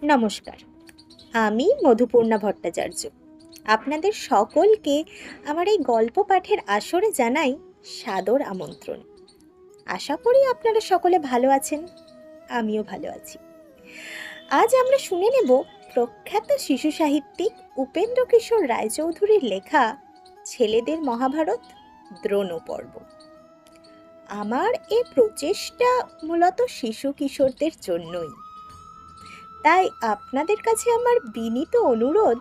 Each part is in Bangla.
নমস্কার, আমি মধুপূর্ণা ভট্টাচার্য। আপনাদের সকলকে আমার এই গল্প পাঠের আসরে জানাই সাদর আমন্ত্রণ। আশা করি আপনারা সকলে ভালো আছেন, আমিও ভালো আছি। আজ আমরা শুনে নেব প্রখ্যাত শিশু সাহিত্যিক উপেন্দ্র কিশোর রায়চৌধুরীর লেখা ছেলেদের মহাভারত দ্রোণ পর্ব। আমার এই প্রচেষ্টা মূলত শিশু কিশোরদের জন্যই, তাই আপনাদের কাছে আমার বিনীত অনুরোধ,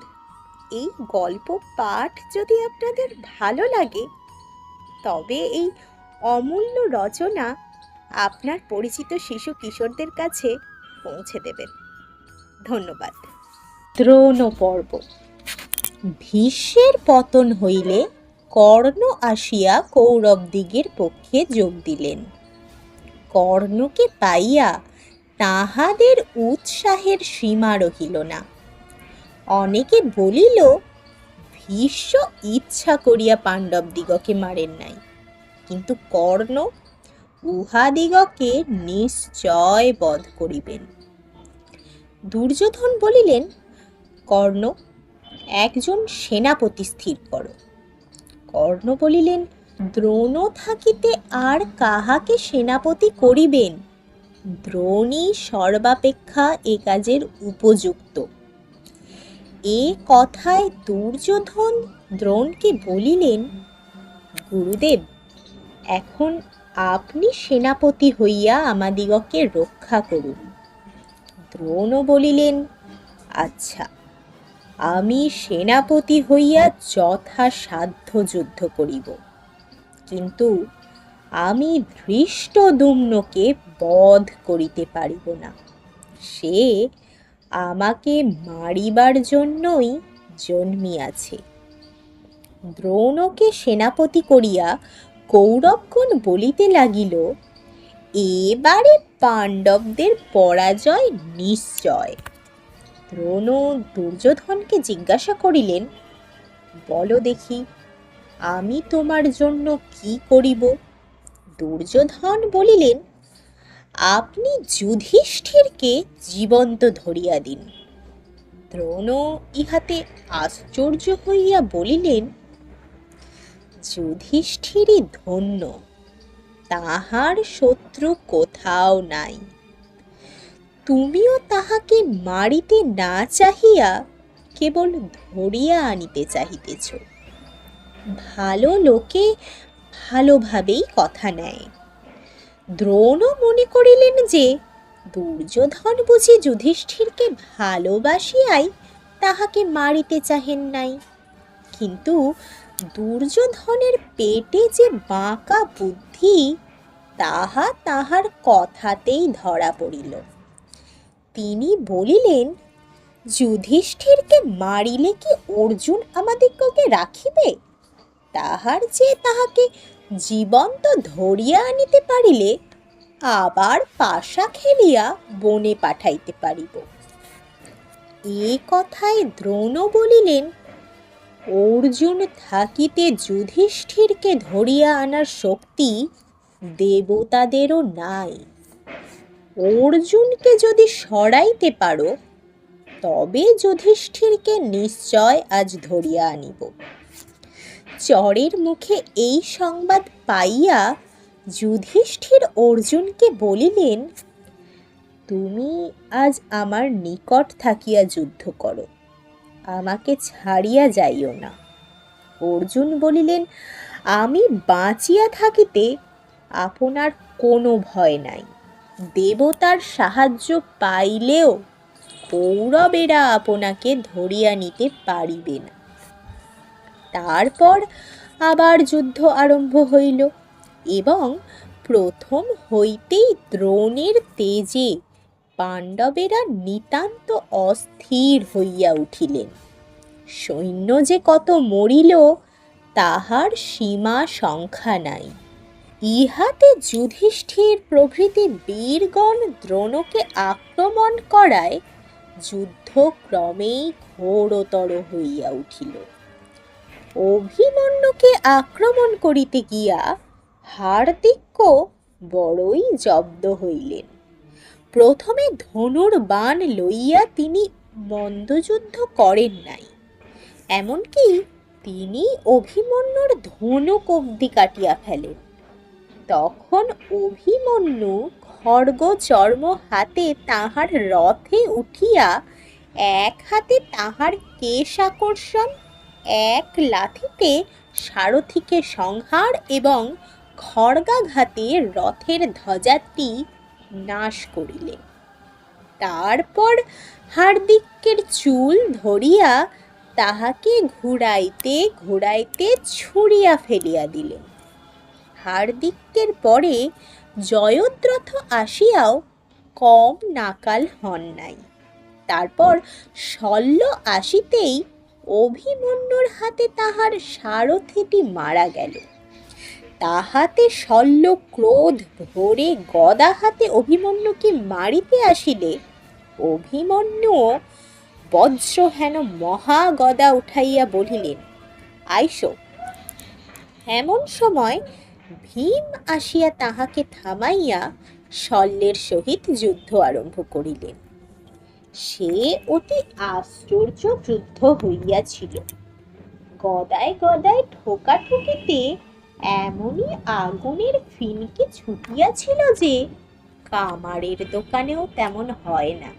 এই গল্প পাঠ যদি আপনাদের ভালো লাগে তবে এই অমূল্য রচনা আপনার পরিচিত শিশু কিশোরদের কাছে পৌঁছে দেবেন। ধন্যবাদ। দ্রোণ পর্ব। ভীষ্মের পতন হইলে কর্ণ আসিয়া কৌরবদিগের পক্ষে যোগ দিলেন। কর্ণকে পাইয়া তাহাদের উৎসাহের সীমা রহিল না। অনেকে বলিল, ভীষ্ম ইচ্ছা করিয়া পাণ্ডবদিগকে মারেন নাই, কিন্তু কর্ণ উহাদিগকে নিশ্চয় বধ করিবেন। দুর্যোধন বলিলেন, কর্ণ, একজন সেনাপতি স্থির করো। কর্ণ বলিলেন, দ্রোণ থাকিতে আর কাহাকে সেনাপতি করিবেন? দ্রোণী সর্বাপেক্ষা এ কাজের উপযুক্ত। এ কথায় দুর্যোধন দ্রোণকে বলিলেন, গুরুদেব, এখন আপনি সেনাপতি হইয়া আমাদিগকে রক্ষা করুন। দ্রোণ বলিলেন, আচ্ছা, আমি সেনাপতি হইয়া যথাসাধ্য যুদ্ধ করিব, কিন্তু আমি ধৃষ্টদ্যুম্নকে বধ করিতে পারিব না। সে আমাকে মারিবার জন্যই জন্মিয়াছে। দ্রোণকে সেনাপতি করিয়া কৌরবগণ বলিতে লাগিল, এবারে পাণ্ডবদের পরাজয় নিশ্চয়। দ্রোণ দুর্যোধনকে জিজ্ঞাসা করিলেন, বলো দেখি, আমি তোমার জন্য কি করিব? দুর্যোধন বলিলেন, আপনি যুধিষ্ঠিরকে জীবন্ত ধরিয়া দিন। দ্রোণ ইহাতে আশ্চর্য হইয়া বলিলেন, যুধিষ্ঠিরই ধন্য, তাহার শত্রু কোথাও নাই। তুমিও তাহাকে মারিতে না চাহিয়া কেবল ধরিয়া আনিতে চাহিতেছ। ভালো লোকে ভালোভাবেই কথা নেয়। দ্রোণ মনে করিলেন যে দুর্যোধন বুঝি যুধিষ্ঠিরকে ভালোবাসিয়াই তাহাকে মারিতে চাহেন নাই, কিন্তু দুর্যোধনের পেটে যে বাঁকা বুদ্ধি তাহা তাহার কথাতেই ধরা পড়িল। তিনি বলিলেন, যুধিষ্ঠিরকে মারিলে কি অর্জুন আমাদিগকে রাখিবে? তাহার চেয়ে তাহাকে জীবন্ত ধরিয়া আনিতে পারিলে আবার পাশা খেলিয়া বনে পাঠাইতে পারিব। এ কথায় দ্রোণ বলিলেন, অর্জুন থাকিতে যুধিষ্ঠিরকে ধরিয়া আনার শক্তি দেবতাদেরও নাই। অর্জুনকে যদি সরাইতে পারো তবে যুধিষ্ঠিরকে নিশ্চয় আজ ধরিয়া আনিব। চরের মুখে এই সংবাদ পাইয়া যুধিষ্ঠির অর্জুনকে বলিলেন, তুমি আজ আমার নিকট থাকিয়া যুদ্ধ করো, আমাকে ছাড়িয়া যাইও না। অর্জুন বলিলেন, আমি বাঁচিয়া থাকিতে আপনার কোনো ভয় নাই। দেবতার সাহায্য পাইলেও কৌরবেরা আপনাকে ধরিয়া নিতে পারিবে না। তারপর আবার যুদ্ধ আরম্ভ হইল এবং প্রথম হইতেই দ্রোণের তেজে পাণ্ডবেরা নিতান্ত অস্থির হইয়া উঠিলেন। সৈন্য যে কত মরিল তাহার সীমা সংখ্যা নাই। ইহাতে যুধিষ্ঠির প্রভৃতি বীরগণ দ্রোণকে আক্রমণ করায় যুদ্ধ ক্রমেই ঘোরতর হইয়া উঠিল। অভিমন্যুকে আক্রমণ করিতে গিয়া হার্দিক্য বড়ই জব্দ হইলেন। প্রথমে ধনুর বাণ লইয়া তিনি মন্দযুদ্ধ করেন নাই, এমনকি তিনি অভিমন্যুর ধনুক অবধি কাটিয়া ফেলেন। তখন অভিমন্যু খড়গ চর্ম হাতে তাহার রথে উঠিয়া এক হাতে তাহার কেশ আকর্ষণ, এক লাথিতে সারথিকে সংহার এবং খড়গাঘাতে রথের ধ্বজাটি নাশ করিলেন। তারপর হার্দিকের চুল ধরিয়া তাহাকে ঘুরাইতে ঘুরাইতে ছুঁড়িয়া ফেলিয়া দিলেন। হার্দিকের পরে জয়দ্রথ আসিয়াও কম নাকাল হন নাই। তারপর শল্য আসিতেই অভিমন্যুর হাতে তাহার সারথিটি মারা গেল। তাহাতে শল্য ক্রোধ ভরে গদা হাতে অভিমন্যুকে মারিতে আসিলে অভিমন্যুও বজ্রহেন মহাগদা উঠাইয়া বলিলেন, আইসো। এমন সময় ভীম আসিয়া তাহাকে থামাইয়া শল্যের সহিত যুদ্ধ আরম্ভ করিলেন। সে অতি আশ্চর্য যুদ্ধ হইয়াছিল। গদায় গদায় ঠোকাঠুকিতে এমনই আগুনের ফিনকি ছুটিয়াছিল যে কামারের দোকানেও তেমন হয় না।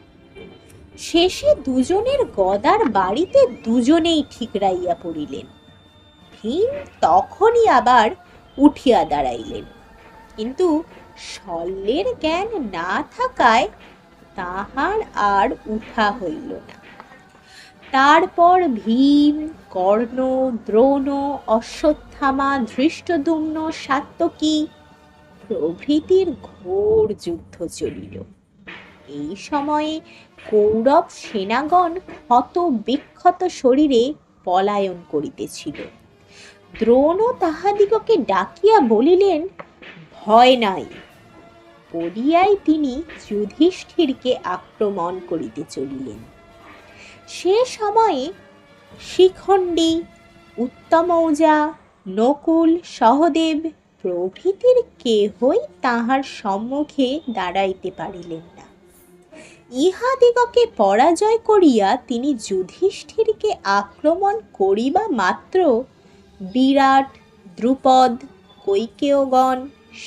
শেষে দুজনের গদার বাড়িতে দুজনেই ঠিকরাইয়া পড়িলেন। ভীম তখনই আবার উঠিয়া দাঁড়াইলেন, কিন্তু শল্যের জ্ঞান না থাকায় তাহার আর উঠা হইল না। তারপর ভীম, কর্ণ, দ্রোণ, অশ্বত্থামা, ধৃষ্টদ্যুম্ন, সাত্যকী প্রভৃতির ঘোর যুদ্ধ চলিল। এই সময়ে কৌরব সেনাগণ ক্ষত বিক্ষত শরীরে পলায়ন করিতেছিল। দ্রোণ তাহাদিগকে ডাকিয়া বলিলেন, ভয় নাই বলিয়াই তিনি যুধিষ্ঠিরকে আক্রমণ করিতে চলিলেন। সে সময়ে শিখণ্ডী, উত্তমৌজা, নকুল, সহদেব প্রভৃতির কেহই তাহার সম্মুখে দাঁড়াইতে পারিলেন না। ইহাদিগকে পরাজয় করিয়া তিনি যুধিষ্ঠিরকে আক্রমণ করিবা মাত্র বিরাট, দ্রুপদ, কৈকেয়গণ,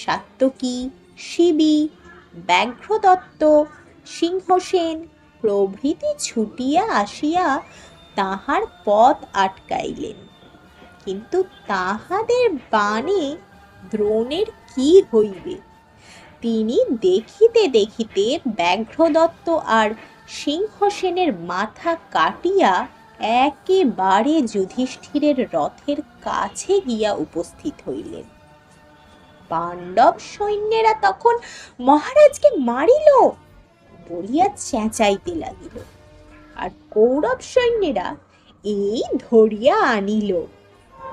সাত্যকী, শিবী, ব্যাঘ্রদত্ত, সিংহসেন প্রভৃতি ছুটিয়া আসিয়া তাহার পথ আটকাইলেন। কিন্তু তাহাদের বাণে দ্রোণের কি হইবে? তিনি দেখিতে দেখিতে ব্যাঘ্রদত্ত আর সিংহসেনের মাথা কাটিয়া একেবারে যুধিষ্ঠিরের রথের কাছে গিয়া উপস্থিত হইলেন। পাণ্ডব সৈন্যেরা তখন মহারাজকে মারিল বলিয়া চেঁচাইতে লাগিল, আর কৌরব সৈন্যেরা এই ধরিয়া আনিল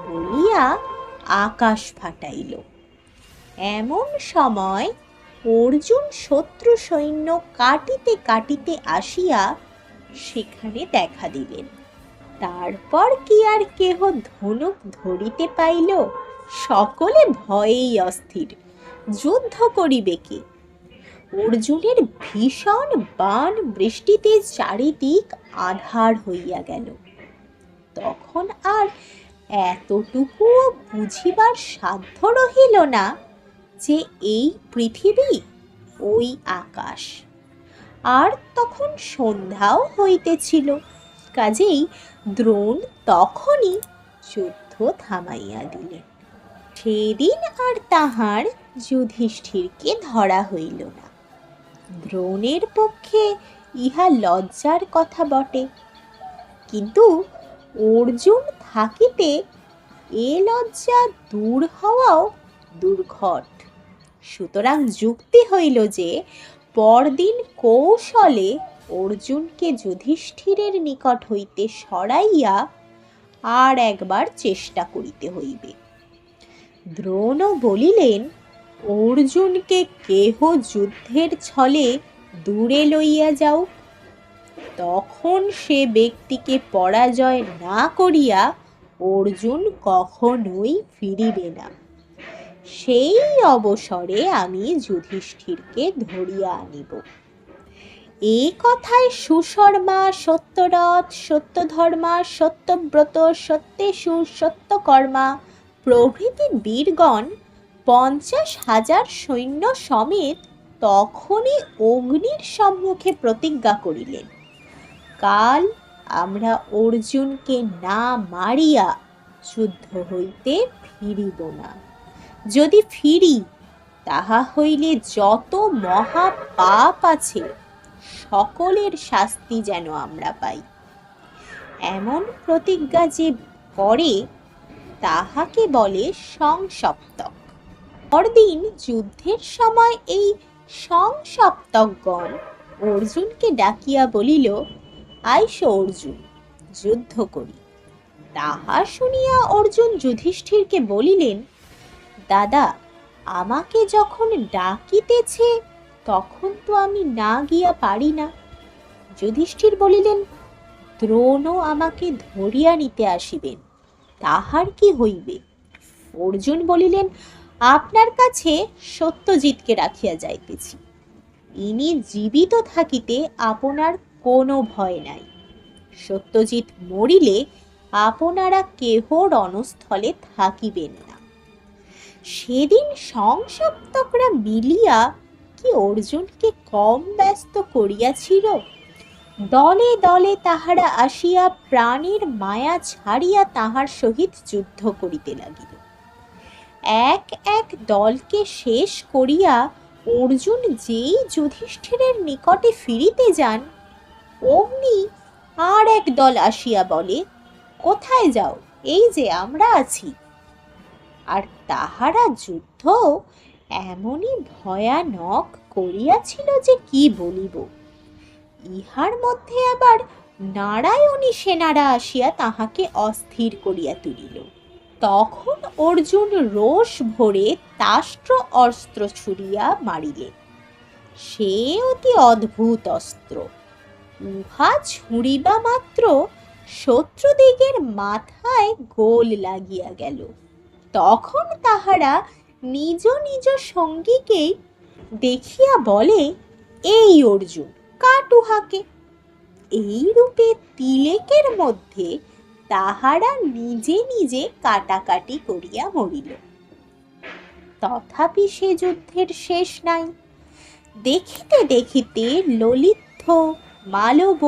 বলিয়া আকাশ ফাটাইল। এমন সময় অর্জুন শত্রু সৈন্য কাটিতে কাটিতে আসিয়া সেখানে দেখা দিলেন। তারপর কি আর কেহ ধনুক ধরিতে পাইল? সকলে ভয়েই অস্থির, যুদ্ধ করিবে কে? অর্জুনের ভীষণ বাণ বৃষ্টিতে চারিদিক আঁধার হইয়া গেল। তখন আর এতটুকুও বুঝিবার সাধ্য রহিল না যে এই পৃথিবী, ওই আকাশ। আর তখন সন্ধ্যাও হইতেছিল, কাজেই দ্রোণ তখনই যুদ্ধ থামাইয়া দিলেন। সেদিন আর তাহার যুধিষ্ঠিরকে ধরা হইল না। দ্রোণের পক্ষে ইহা লজ্জার কথা বটে, কিন্তু অর্জুন থাকিতে এ লজ্জা দূর হওয়াও দুর্ঘট। সুতরাং যুক্তি হইল যে পরদিন কৌশলে অর্জুনকে যুধিষ্ঠিরের নিকট হইতে সরাইয়া আর একবার চেষ্টা করিতে হইবে। দ্রোণ বলিলেন, অর্জুনকে কেহ যুদ্ধের ছলে দূরে লইয়া যাও, তখন সে ব্যক্তিকে পরাজয় না করিয়া অর্জুন কখনোই ফিরিবে না। সেই অবসরে আমি যুধিষ্ঠিরকে ধরিয়া আনিব। এ কথায় সুশর্মা, সত্যরথ, সত্যধর্মা, সত্যব্রত, সত্যেশু, সত্যকর্মা প্রভৃতি বীরগণ 50,000 সৈন্য সমেত তখনই অগ্নির সম্মুখে প্রতিজ্ঞা করিলেন, কাল আমরা অর্জুনকে না মারিয়া যুদ্ধ হইতে ফিরিব না। যদি ফিরি, তাহা হইলে যত মহা পাপ আছে সকলের শাস্তি যেন আমরা পাই। এমন প্রতিজ্ঞা যে করে তাহাকে বলে সংসপ্তক। পরদিন যুদ্ধের সময় এই সংসপ্তকগণ অর্জুনকে ডাকিয়া বলিল, আইসো অর্জুন, যুদ্ধ করি। তাহা শুনিয়া অর্জুন যুধিষ্ঠিরকে বলিলেন, দাদা, আমাকে যখন ডাকিতেছে তখন তো আমি না গিয়া পারি না। যুধিষ্ঠির বলিলেন, দ্রোণও আমাকে ধরিয়া নিতে আসিবেন, তাহার কি হইবে? অর্জুন বলিলেন, আপনার কাছে সত্যজিৎকে রাখিয়া যাইতেছি। ইনি জীবিত থাকিতে আপনার কোনো ভয় নাই। সত্যজিৎ মরিলে আপনারা কেহ রণস্থলে থাকিবেন না। সেদিন সংসপ্তকরা মিলিয়া কি অর্জুনকে কম ব্যস্ত করিয়াছিল? দলে দলে তাহারা আসিয়া প্রাণের মায়া ছাড়িয়া তাহার সহিত যুদ্ধ করিতে লাগিল। এক এক দলকে শেষ করিয়া অর্জুন যেই যুধিষ্ঠিরের নিকটে ফিরিতে যান, অমনি আর এক দল আসিয়া বলে, কোথায় যাও? এই যে আমরা আছি। আর তাহারা যুদ্ধ এমনই ভয়ানক করিয়াছিল যে কি বলিব। ইহার মধ্যে আবার নারায়ণী সেনারা আসিয়া তাহাকে অস্থির করিয়া তুলিল। তখন অর্জুন রোষ ভরে তাষ্ট্র অস্ত্র ছুড়িয়া মারিলেন। সে অতি অদ্ভুত অস্ত্র। উহা ছুঁড়িবা মাত্র শত্রুদিগের মাথায় গোল লাগিয়া গেল। তখন তাহারা নিজ নিজ সঙ্গীকে দেখিয়া বলে, এই অর্জুন, কাট উহাকে। এই রূপে তিলেকের মধ্যে তাহারা নিজে নিজে কাটাকাটি করিয়া মরিল। তথাপি সে যুদ্ধের শেষ নাই। দেখিতে দেখিতে ললিত, মালব,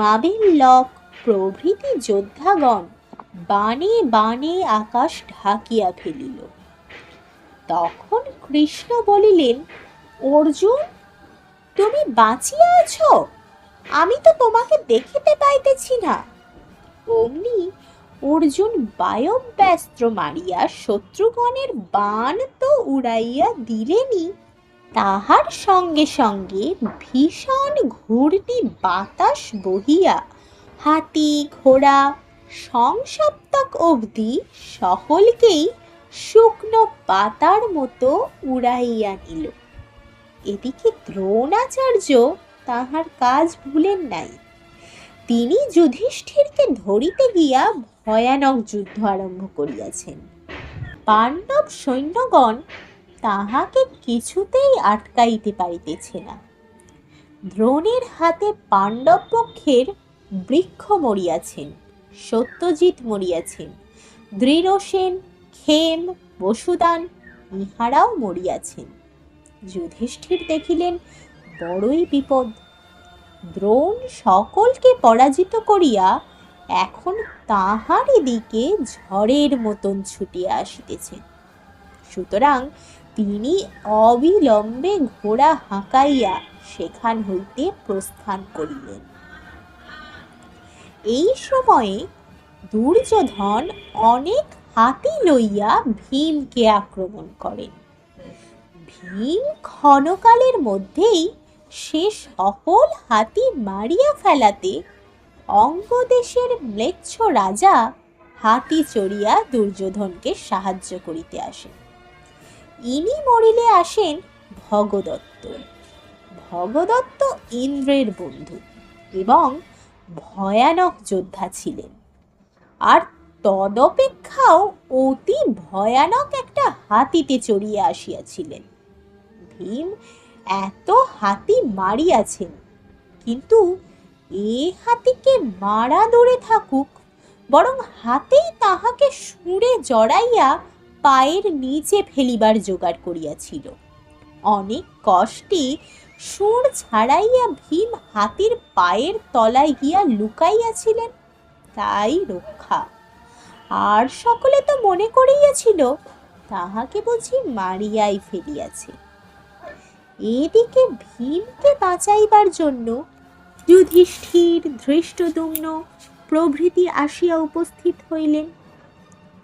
মাবেল্লক প্রভৃতি যোদ্ধাগণ বাণে বাণে আকাশ ঢাকিয়া ফেলিল। তখন কৃষ্ণ বলিলেন, অর্জুন, তুমি বাঁচিয়া আছো? আমি তো তোমাকে দেখিতে পাইতেছি না। অমনি অর্জুন বায়ব্যাস্ত্র মারিয়া শত্রুগণের বাণ তো উড়াইয়া দিলেনি, তাহার সঙ্গে সঙ্গে ভীষণ ঘূর্ণি বাতাস বহিয়া হাতি, ঘোড়া, সংসপ্তক অবধি সকলকেই শুকনো পাতার মতো উড়াইয়া নিল। এদিকে দ্রোণাচার্য তাহার কাজ ভুলেন নাই। তিনি যুধিষ্ঠিরকে ধরিতে গিয়া ভয়ানক যুদ্ধ আরম্ভ করিয়াছেন। পাণ্ডব সৈন্যগণ তাহাকে কিছুতেই আটকাইতে পারিতেছে না। দ্রোণের হাতে পাণ্ডব পক্ষের বৃক্ষ মরিয়াছেন, সত্যজিৎ মরিয়াছেন, দৃঢ়সেন, ক্ষেম, বসুদান ইহারাও মরিয়াছেন। যুধিষ্ঠির দেখিলেন বড়ই বিপদ। দ্রোণ সকলকে পরাজিত করিয়া এখন তাহারই দিকে ঝড়ের মতন ছুটিয়া আসিতেছেন। সুতরাং তিনি অবিলম্বে ঘোড়া হাঁকাইয়া সেখান হইতে প্রস্থান করিলেন। এই সময়ে দুর্যোধন অনেক হাতি লইয়া ভীমকে আক্রমণ করেন। ভীম ক্ষণকালের মধ্যেই সে সকল হাতি মারিয়া ফেলাতে অঙ্গদেশের ম্লেচ্ছ রাজা হাতি চড়িয়া দুর্যোধনকে সাহায্য করিতে আসেন। ইনি মরিলে আসেন ভগদত্ত। ভগদত্ত ইন্দ্রের বন্ধু এবং ভয়ানক যোদ্ধা ছিলেন, আর তদপেক্ষাও অতি ভয়ানক একটা হাতিতে চড়িয়া আসিয়াছিলেন। ভীম এত হাতি মারিয়াছেন কিন্তু এ হাতিকে মারা দূরে থাকুক, বরং হাতেই তাহাকে সুরে জড়াইয়া পায়ের নিচে ফেলিবার জোগাড় করিয়াছিল। অনেক কষ্টে সুর ছাড়াইয়া ভীম হাতির পায়ের তলায় গিয়া লুকাইয়াছিলেন, তাই রক্ষা। আর সকলে তো মনে করিয়াছিল তাহাকে বুঝি মারিয়াই ফেলিয়াছে। এদিকে ভীমকে বাঁচাইবার জন্য যুধিষ্ঠির, ধৃষ্টদ্যুম্ন প্রভৃতি আসিয়া উপস্থিত হইলেন।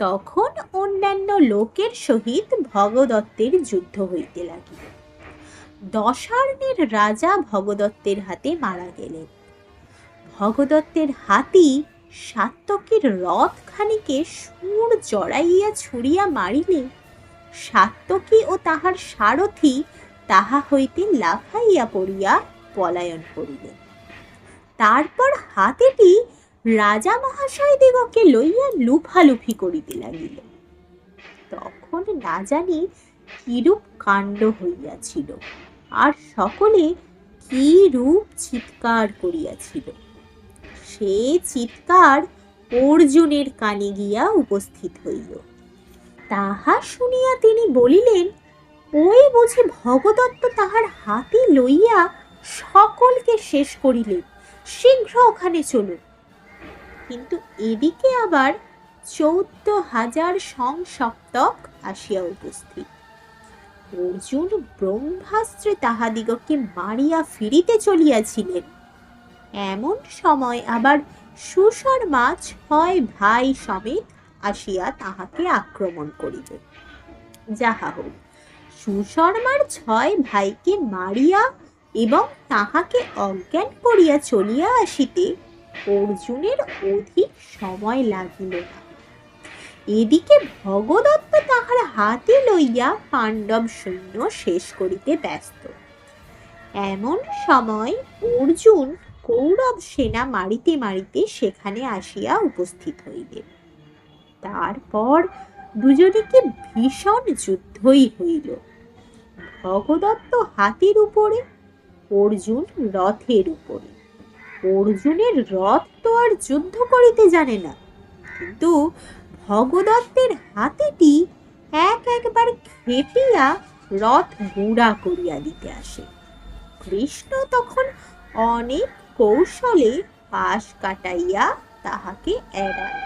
তখন অন্যান্য লোকের সহিত ভগদত্তের যুদ্ধ হইতে লাগিল। দশার্ণের রাজা ভগদত্তের হাতে মারা গেলেন। ভগদত্তের হাতি সাত্তকীর রথখানিকে সুর জড়াইয়া ছুড়িয়া মারিলে সাত্তকী ও তাহার সারথি তাহা হইতে লাফাইয়া পড়িয়া পলায়ন করিলেন। তারপর হাতিটি রাজা মহাশয় দিগকে লইয়া লুফালুফি করিতে লাগিল। তখন না জানি কিরূপ কাণ্ড হইয়াছিল, আর সকলে কি রূপ চিৎকার করিয়াছিল। সে চিৎকার অর্জুনের কানে গিয়া উপস্থিত হইল। তাহা শুনিয়া তিনি বলিলেন, ওই বুঝি ভগদত্ত তাহার হাতি লইয়া সকলকে শেষ করিলেন, শীঘ্র ওখানে চলুন। কিন্তু এদিকে আবার 14,000 সংসপ্তক আসিয়া উপস্থিত। অর্জুন ব্রহ্মাস্ত্রে তাহাদিগকে মারিয়া ফিরিতে চলিয়াছিলেন। এমন সময় আবার সুশর্মা 6 ভাই সমেত আসিয়া তাহাকে আক্রমণ করিবে। যাহা হোক, সুশর্মার 6 ভাইকে মারিয়া এবং তাহাকে অজ্ঞান করিয়া চলিয়া আসিতে অর্জুনের অধিক সময় লাগিল না। এদিকে ভগদত্ত তাহার হাতে লইয়া পাণ্ডব সৈন্য শেষ করিতে ব্যস্ত। এমন সময় অর্জুন কৌরব সেনা মারিতে মারিতে সেখানে আসিয়া উপস্থিত হইলেন। তারপর দুজনকে ভীষণ যুদ্ধই হইল। ভগদত্ত হাতির উপরে, অর্জুন রথের উপরে। অর্জুনের রথ তো আর যুদ্ধ করিতে জানে না, কিন্তু ভগদত্তের হাতিটি একবার খেপিয়া রথ গুঁড়া করিয়া দিতে আসে। কৃষ্ণ তখন অনেক কৌশলে পাশ কাটাইয়া তাহাকে এড়ায়।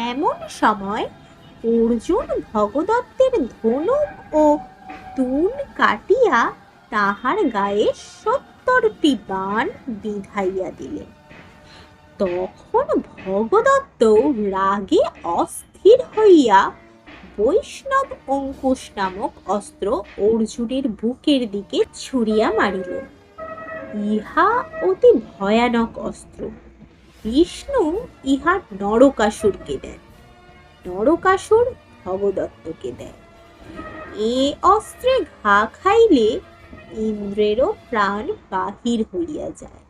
এমন সময় অর্জুন ভগদত্তের ধনুক ও তুন কাটিয়া তাহার গায়ে 70টি বাণ বিঁধাইয়া দিলেন। তখন ভগদত্ত রাগে অস্থির হইয়া বৈষ্ণব অঙ্কুশ নামক অস্ত্র অর্জুনের বুকের দিকে ছুঁড়িয়া মারিলেন। ইহা অতি ভয়ানক অস্ত্র। বিষ্ণু ইহা নরকাসুরকে দেন, নরকাসুর ভগদত্তকে দেয়। এ অস্ত্রে ঘা খাইলে ইন্দ্রেরও প্রাণ বাহির হইয়া যায়।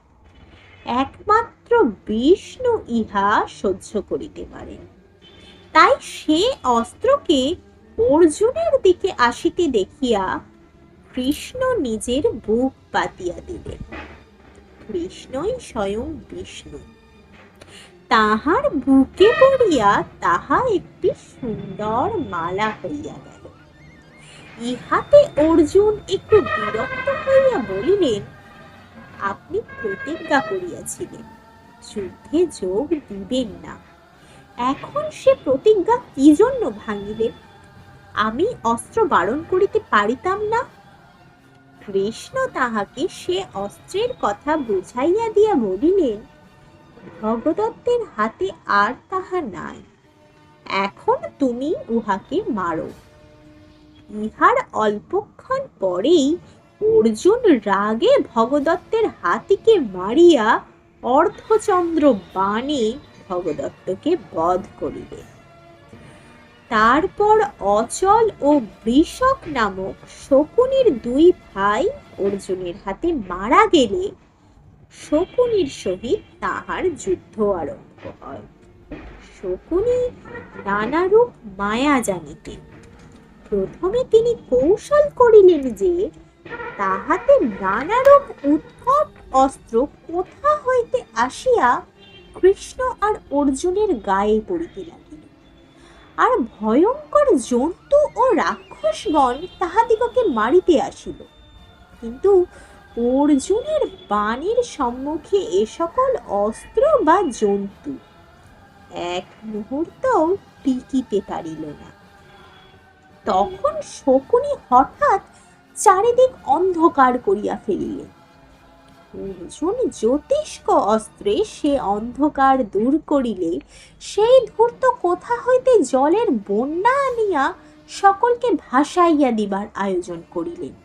একমাত্র বিষ্ণু ইহা সহ্য করিতে পারেন। তাই সে অস্ত্রকে অর্জুনের দিকে আসিতে দেখিয়া কৃষ্ণ নিজের বুক পাতিয়া দিলেন। কৃষ্ণই স্বয়ং বিষ্ণু। তাহার বুকে পড়িয়া তাহা একটি সুন্দর মালা হইয়া গেল। ইহাতে অর্জুন একটু বিরক্ত হইয়া বলিলেন, আপনি প্রতিজ্ঞা করিয়াছিলেন যুদ্ধে যোগ দিবেন না, এখন সে প্রতিজ্ঞা কি জন্য ভাঙিলেন? আমি অস্ত্র বারণ করিতে পারিতাম না? কৃষ্ণ তাহাকে সে অস্ত্রের কথা বুঝাইয়া দিয়া বলিলেন, ভগদত্তের হাতে আর তাহা নাই, এখন তুমি উহাকে মারো। ইহার অল্পক্ষণ পরেই অর্জুন রাগে ভগদত্তের হাতিকে মারিয়া অর্ধচন্দ্র বাণে ভগদত্তকে বধ করিলেন। তারপর অচল ও বৃষক নামক শকুনির 2 ভাই অর্জুনের হাতে মারা গেলে শকুনির সহিত তাহার যুদ্ধ আরম্ভ হয়। শকুনি নানারূপ মায়া জানিতেন। প্রথমে তিনি কৌশল করিলেন যে তাহাতে নানারূপ উদ্ভট অস্ত্র কোথা হইতে আসিয়া কৃষ্ণ আর অর্জুনের গায়ে পড়িতে লাগিল, আর ভয়ঙ্কর জন্তু ও রাক্ষসগণ তাহাদিগকে মারিতে আসিল। কিন্তু অর্জুনের বাণীর সম্মুখে এ সকল অস্ত্র বা জন্তু এক মুহূর্তও টিকিতে পারিল না। তখন শকুনি হঠাৎ চারিদিক অন্ধকার করিয়া ফেলিলেন। অর্জুন জ্যোতিষ্ক অস্ত্রে সে অন্ধকার দূর করিলে সেই ধূর্ত কোথা হইতে জলের বন্যা আনিয়া সকলকে ভাসাইয়া দিবার আয়োজন করিলেন।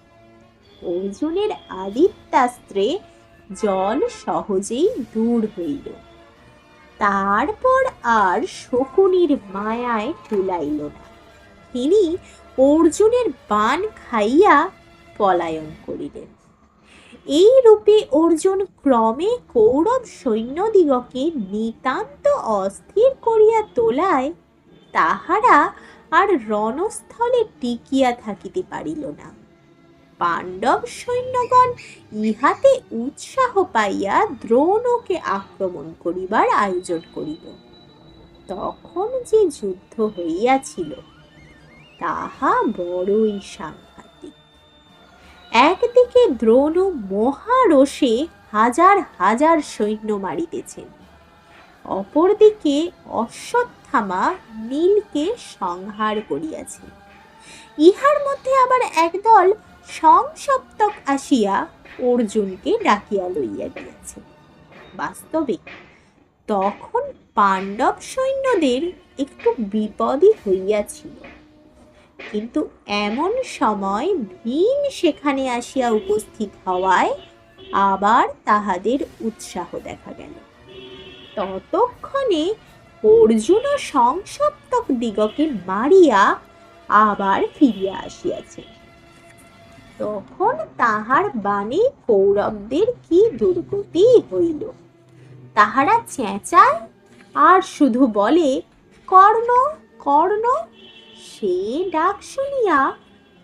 অর্জুনের আদিত্যাস্ত্রে জল সহজেই দূর হইল। তারপর আর শকুনির মায়ায় কুলাইল না। তিনি অর্জুনের বাণ খাইয়া পলায়ন করিলেন। এই রূপে অর্জুন ক্রমে কৌরব সৈন্যদিগকে নিতান্ত অস্থির করিয়া তোলায় তাহারা আর রণস্থলে টিকিয়া থাকিতে পারিল না। পাণ্ডব সৈন্যগণ ইহাতে উৎসাহ পাইয়া দ্রোণকে আক্রমণ করিবার আয়োজন করিল। তখন যে যুদ্ধ হইয়াছিল তাহা বড়ই সাংঘাতিক। একদিকে দ্রোণ মহারোষে হাজার হাজার সৈন্য মারিতেছেন, অপরদিকে অশ্বত্থামা নীলকে সংহার করিয়াছেন। ইহার মধ্যে আবার একদল সংসপ্তক আসিয়া অর্জুনকে ডাকিয়া লইয়া গিয়াছে। বাস্তবে তখন পাণ্ডব সৈন্যদের একটু বিপদই হইয়াছিল, কিন্তু এমন সময় ভীম সেখানে আসিয়া উপস্থিত হওয়ায় আবার তাহাদের উৎসাহ দেখা গেল। ততক্ষণে অর্জুন ও সংসপ্তক দিগকে মারিয়া আবার ফিরিয়া আসিয়াছে। তখন তাহার বাণে কৌরবদের কি দুর্গতি হইল। তাহারা চেঁচায় আর শুধু বলে, কর্ণ কর্ণ। সে ডাক শুনিয়া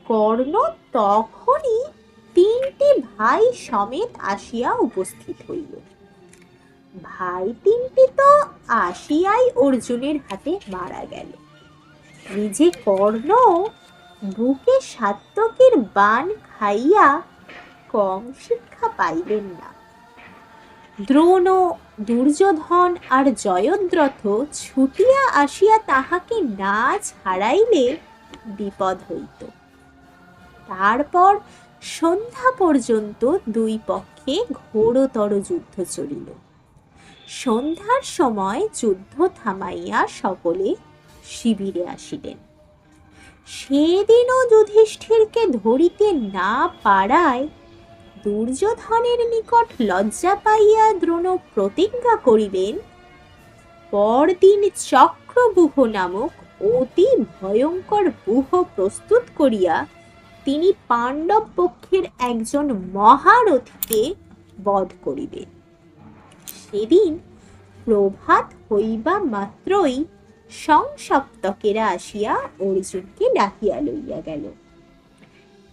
কর্ণ তখনই 3টি ভাই সমেত আসিয়া উপস্থিত হইল। ভাই 3টি তো আসিয়াই অর্জুনের হাতে মারা গেল। নিজে কর্ণ বুকে সাত্যকীর বাণ খাইয়া কম শিক্ষা পাইলেন না। দ্রোণ, দুর্যোধন আর জয়দ্রথ ছুটিয়া আসিয়া তাহাকে না ছাড়াইলে বিপদ হইত। তারপর সন্ধ্যা পর্যন্ত দুই পক্ষে ঘোরতর যুদ্ধ চলিল। সন্ধ্যার সময় যুদ্ধ থামাইয়া সকলে শিবিরে আসিলেন। সেদিনও যুধিষ্ঠিরকে ধরিতে না পারায় দুর্যোধনের নিকট লজ্জা পাইয়া দ্রোণ প্রতিজ্ঞা করিলেন, পরদিন চক্রব্যূহ নামক অতি ভয়ঙ্কর ব্যূহ প্রস্তুত করিয়া তিনি পাণ্ডব পক্ষের একজন মহারথীকে বধ করিবেন। সেদিন প্রভাত হইবা মাত্রই সংসপ্তকেরা আসিয়া অর্জুনকে ডাকিয়া লইয়া গেল।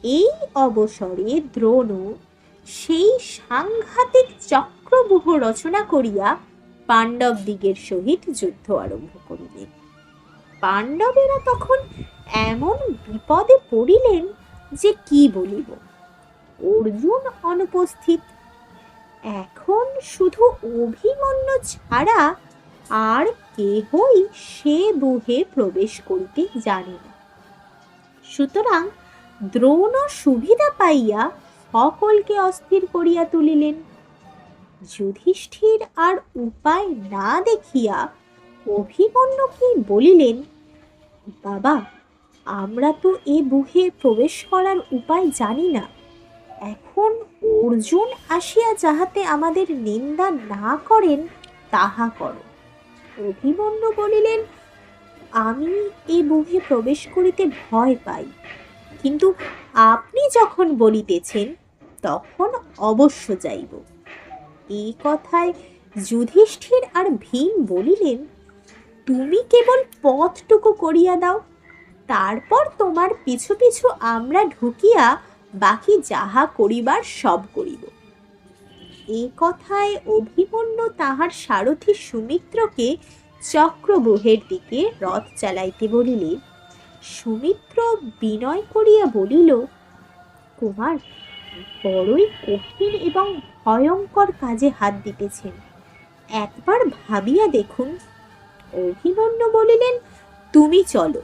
এই অবসরে দ্রোণ সেই সাংঘাতিক চক্রব্যূহ রচনা করিয়া পাণ্ডব দিগের সহিত যুদ্ধ আরম্ভ করিলেন। পাণ্ডবেরা তখন এমন বিপদে পড়িলেন যে কি বলিব। অর্জুন অনুপস্থিত। এখন শুধু অভিমন্যু ছাড়া আর কেহই সে ব্যূহে প্রবেশ করিতে জানে না। সুতরাং দ্রোণ সুবিধা পাইয়া সকলকে অস্থির করিয়া তুলিলেন। যুধিষ্ঠির আর উপায় না দেখিয়া অভিমন্যুকে বলিলেন, বাবা, আমরা তো এ ব্যূহে প্রবেশ করার উপায় জানি না। এখন অর্জুন আসিয়া যাহাতে আমাদের নিন্দা না করেন তাহা করো। অভিমন্যু বলিলেন, আমি এ ব্যূহে প্রবেশ করিতে ভয় পাই, কিন্তু আপনি যখন বলিতেছেন তখন অবশ্য যাইব। এই কথায় যুধিষ্ঠির আর ভীম বলিলেন, তুমি কেবল পথটুকু করিয়া দাও, তারপর তোমার পিছু পিছু আমরা ঢুকিয়া বাকি যাহা করিবার সব করিব। এ কথায় অভিমন্যু তাহার সারথি সুমিত্রকে চক্রব্যূহের দিকে রথ চালাইতে বলিলে সুমিত্র বিনয় করিয়া বলিল, কুমার, বড়ই কঠিন এবং ভয়ঙ্কর কাজে হাত দিতেছেন, একবার ভাবিয়া দেখুন। অভিমন্যু বলিলেন, তুমি চলো,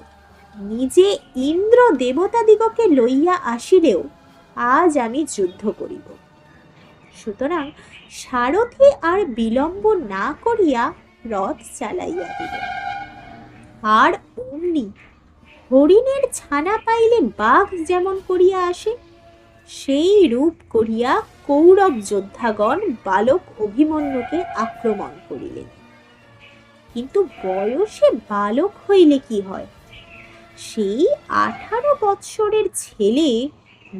নিজে ইন্দ্র দেবতাদিগকে লইয়া আসিলেও আজ আমি যুদ্ধ করিব। সুতরাং সারথি আর বিলম্ব না করিয়া রথ চালাইয়া দিল। আর অমনি হরিণের ছানা পাইলে বাঘ যেমন করিয়া আসে, সেই রূপ করিয়া কৌরব যোদ্ধাগণ বালক অভিমন্যুকে আক্রমণ করিলেন। কিন্তু বয়সে বালক হইলে কি হয়, সেই 18 বৎসরের ছেলে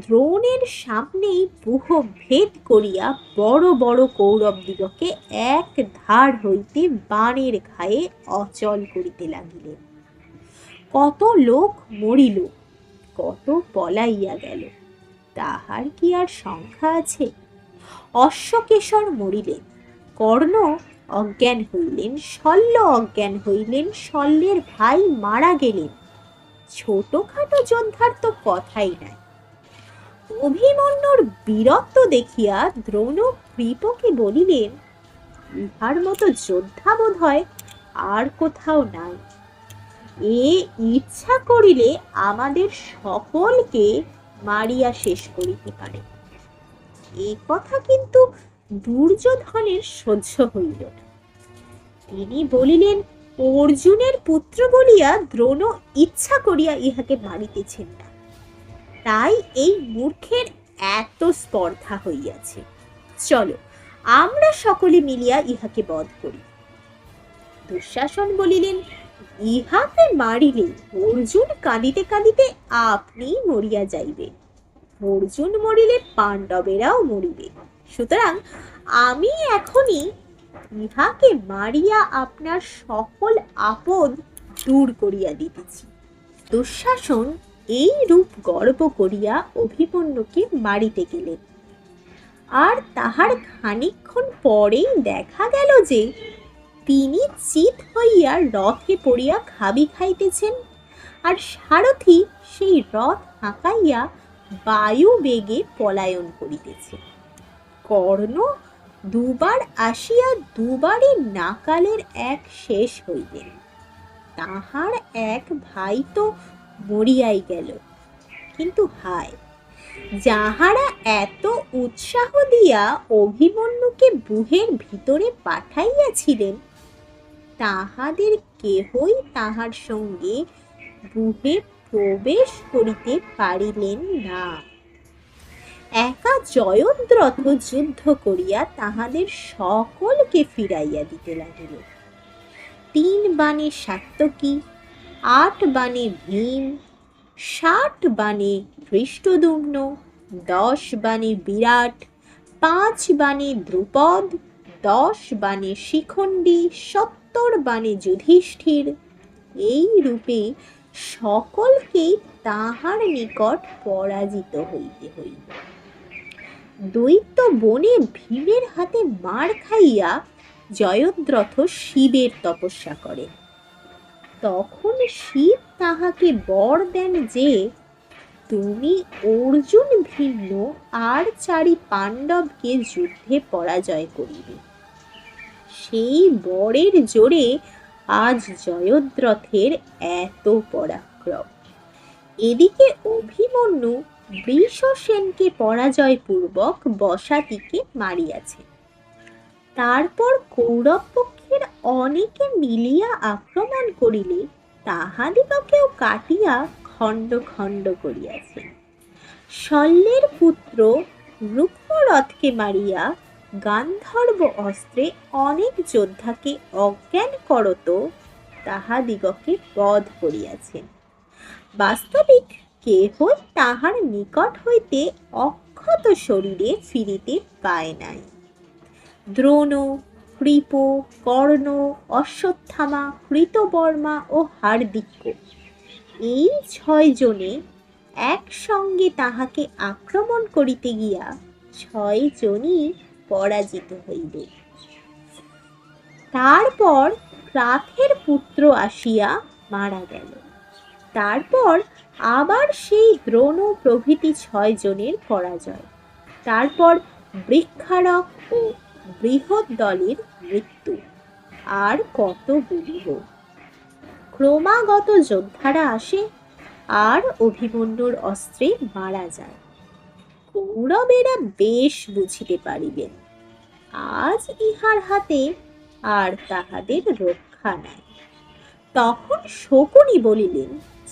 দ্রোণের সামনেই বুহ ভেদ করিয়া বড় বড় কৌরবদিগকে এক ধার হইতে বাণের ঘায়ে অচল করিতে লাগিলেন। কত লোক মরিল, কত পলাইয়া গেল, তাহার কি আর সংখ্যা আছে? অশ্বকেশর মরিলেন, কর্ণ অজ্ঞান হইলেন, শল্য অজ্ঞান হইলেন, শল্যের ভাই মারা গেলেন। ছোটখাটো যোদ্ধার তো কথাই নাই। অভিমন্যুর বীরত্ব দেখিয়া দ্রোণ কৃপকে বলিলেন, ইহার মতো যোদ্ধা বোধ হয় আর কোথাও নাই। এ ইচ্ছা করিলে আমাদের সকলকে মারিয়া শেষ করিতে পারে। এ কথা কিন্তু দুর্যোধনের সহ্য হইল না। তিনি বলিলেন, অর্জুনের পুত্র বলিয়া দ্রোণ ইচ্ছা করিয়া ইহাকে মারিতেছেন না, তাই এই মূর্খের এত স্পর্ধা হইয়াছে। চলো, আমরা সকলে মিলিয়া ইহাকে বধ করি। দুঃশাসন বলিলেন, ইহাকে মারিলে অর্জুন কাঁদিতে কাঁদিতে আপনি মরিয়া যাইবে, অর্জুন মরিলে পাণ্ডবেরাও মরিবে। সুতরাং আমি এখনই ইহাকে মারিয়া আপনার সকল আপদ দূর করিয়া দিতেছি। দুঃশাসন এই রূপ গর্ব করিয়া অভিমন্যুকে মারিতে গেলেন। আর তাহার খানিকক্ষণ পরেই দেখা গেল যে তিনি চিত হইয়া রথে পড়িয়া খাবি খাইতেছেন, আর সারথি সেই রথ হাঁকাইয়া বায়ু বেগে পলায়ন করিতেছে। কর্ণ দুবার আসিয়া দুবারই নাকালের এক শেষ হইলেন। তাহার এক ভাই তো মরিয়াই গেল, কিন্তু হায়, যাহারা এত উৎসাহ দিয়া অভিমন্যুকে বুহের ভিতরে পাঠাইয়াছিলেন, তাহাদের কেহই তাহার সঙ্গে বুহে প্রবেশ করিতে পারিলেন না। একা জয়দ্রথ যুদ্ধ করিয়া তাহাদের সকলকে ফিরাইয়া দিতে লাগিল। 3 বাণে সাত্যকী, 8 বাণে ভীম, 60 বাণে ধৃষ্টদ্যুম্ন, 10 বাণে বিরাট, 5 বাণে দ্রুপদ, 10 বাণে শিখণ্ডী, 70 বাণে যুধিষ্ঠির, এই রূপে সকলকেই তাহার নিকট পরাজিত হইতে হইল। দৈত্য বনে ভীমের হাতে মার খাইয়া জয়দ্রথ শিবের তপস্যা করে। তখন শিব তাহাকে বর দেন যে তুমি অর্জুন ভিন্ন আর 4 পাণ্ডবকে যুদ্ধে পরাজয় করিবে। সেই বরের জোরে আজ জয়দ্রথের এত পরাক্রম। এদিকে অভিমন্যু বৃষসেনকে পরাজয়পূর্বক বসাতিকে মারিয়াছে। তারপর কৌরব পক্ষের অনেকে মিলিয়া আক্রমণ করিলে তাহাদিগকেও কাটিয়া খণ্ড খণ্ড করিয়াছে। শল্যের পুত্র রূপরথকে মারিয়া গান্ধর্ব অস্ত্রে অনেক যোদ্ধাকে অজ্ঞান করত তাহাদিগকে বধ করিয়াছেন। বাস্তবিক কেহই তাহার নিকট হইতে অক্ষত শরীরে ফিরিতে পায় নাই। দ্রোণ, কৃপ, কর্ণ, অশ্বত্থামা, কৃতবর্মা ও হার্দিক্য, এই 6 জনে একসঙ্গে তাহাকে আক্রমণ করিতে গিয়া 6 জনই পরাজিত হইবে। তারপর ক্রাথের পুত্র আসিয়া মারা গেল। তারপর আবার সেই দ্রোণ প্রভৃতি 6 জনের পরাজয়। তারপর বৃক্ষারক ও বৃহৎ দলের মৃত্যু। আর কত বলিব। ক্রমাগত যোদ্ধারা আসে আর অভিমন্যুর অস্ত্রে মারা যায়। কৌরবেরা বেশ বুঝিতে পারিবেন আজ ইহার হাতে আর তাহাদের রক্ষা নাই। তখন শকুনি বলিলেন,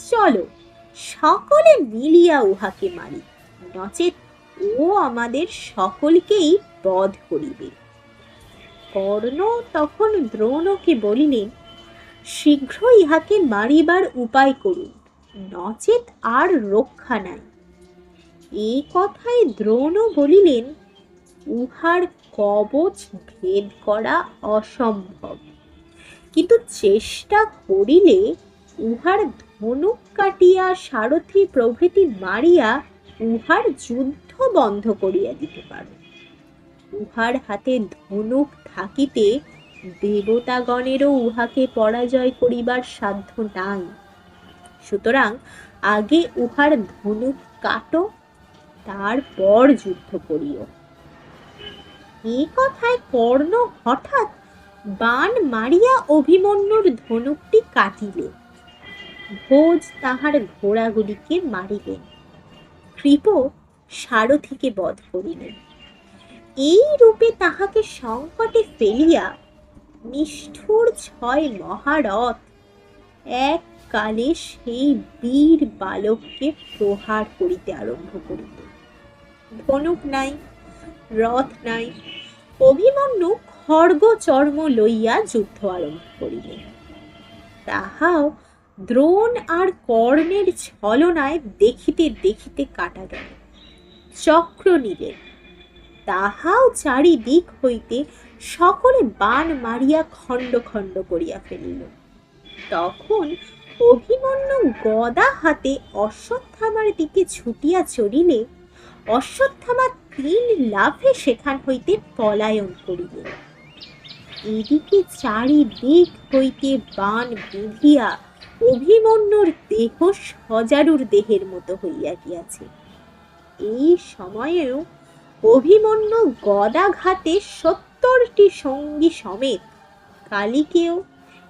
চলো সকলে মিলিয়া উহাকে মারি, নচেত ও আমাদের সকলকেই বধ করিবে। কর্ণ তখন দ্রোণকে বলিলেন, শীঘ্র ইহাকে মারিবার উপায় করুন, নচেত আর রক্ষা নাই। এই কথায় দ্রোণ বলিলেন, উহার কবচ ভেদ করা অসম্ভব, কিন্তু চেষ্টা করিলে উহার ধনুক কাটিয়া সারথি প্রভৃতি মারিয়া উহার যুদ্ধ বন্ধ করিয়া দিতে পারো। উহার হাতে ধনুক থাকিতে দেবতাগণেরও উহাকে পরাজয় করিবার সাধ্য নাই। সুতরাং আগে উহার ধনুক কাটো, তারপর যুদ্ধ করিও। এই কথায় কর্ণ হঠাৎ বাণ মারিয়া অভিমন্যুর ধনুকটি কাটিলে। ভোজ তাহার ঘোড়াগুলিকে মারিলেন, কৃপ সারথিকে বধ করিলেন। এই রূপে তাহাকে সংকটে ফেলিয়া নিষ্ঠুর 6 মহারথ এক কালে সেই বীর বালককে প্রহার করিতে আরম্ভ করিল। ধনুক নাই, রথ নাই, অভিমন্যু খড়গ চর্ম লইয়া যুদ্ধ আরম্ভ করিলেন। তাহাও দ্রোণ আর কর্ণের ছলনায় দেখিতে দেখিতে কাটা গেল। চক্র নিলেন, তাহাও চারিদিক হইতে সকলে বাণ মারিয়া খণ্ড খণ্ড করিয়া ফেলিল। তখন অভিমন্যু গদা হাতে অশ্বত্থামার দিকে ছুটিয়া চলিলে অশ্বত্থামা 3 লাফে সেখান হইতে পলায়ন করিলেন। এদিকে চারিদিক হইতে বাণ বিঁধিয়া অভিমন্যুর দেহ সজারুর দেহের মতো হইয়া গিয়াছে। এই সময়েও অভিমন্যু গদাঘাতে 70টি সঙ্গী সমেত কালিকেয়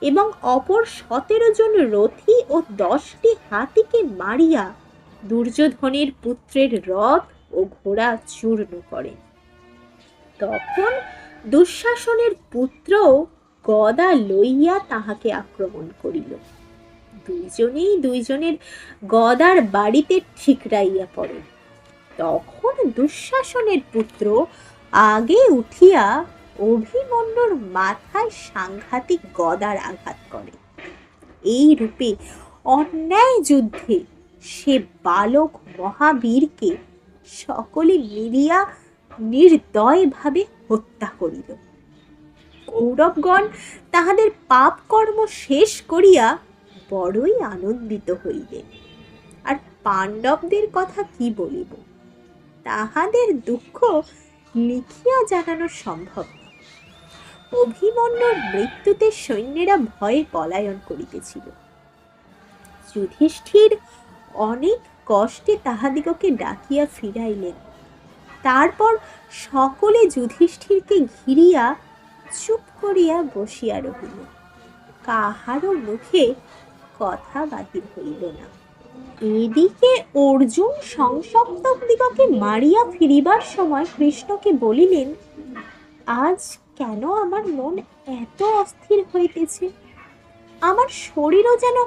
এবং অপর 17 জন রথী ও 10টি হাতিকে মারিয়া দুর্যোধনের পুত্রের রথ ও ঘোড়া চূর্ণ করেন। তখন দুঃশাসনের পুত্র গদা লইয়া তাহাকে আক্রমণ করিল। দুইজনেই দুইজনের গদার বাড়িতে ঠিকরাইয়া পড়ে। তখন দুঃশাসনের পুত্র আগে উঠিয়া অভিমন্যুর মাথায় সাংঘাতিক গদার আঘাত করে। এই রূপে অন্যায় যুদ্ধে সে বালক মহাবীরকে সকলে মিলিয়া নির্দয়ভাবে হত্যা করিল। কৌরবগণ তাহাদের পাপ কর্ম শেষ করিয়া বড়ই আনন্দিত হইলেন। আর পাণ্ডবদের কথা কি বলিব, তাহাদের দুঃখ লিখিয়া জানানো সম্ভব না। অভিমন্যুর মৃত্যুতে সৈন্যেরা ভয়ে পলায়ন করিতেছিল। যুধিষ্ঠির অনেক কষ্টে তাহাদিগকে ডাকিয়া ফিরাইলেন। তারপর সকলে যুধিষ্ঠিরকে ঘিরিয়া চুপ করিয়া বসিয়া রহিল। কাহারও মুখে কথা বাহির হইল না। এদিকে অর্জুন সংসপ্তক দিগকে মারিয়া ফিরিবার সময় কৃষ্ণকে বলিলেন, আজ কেন আমার মন এত অস্থির হইতেছে? আমার শরীরও যেন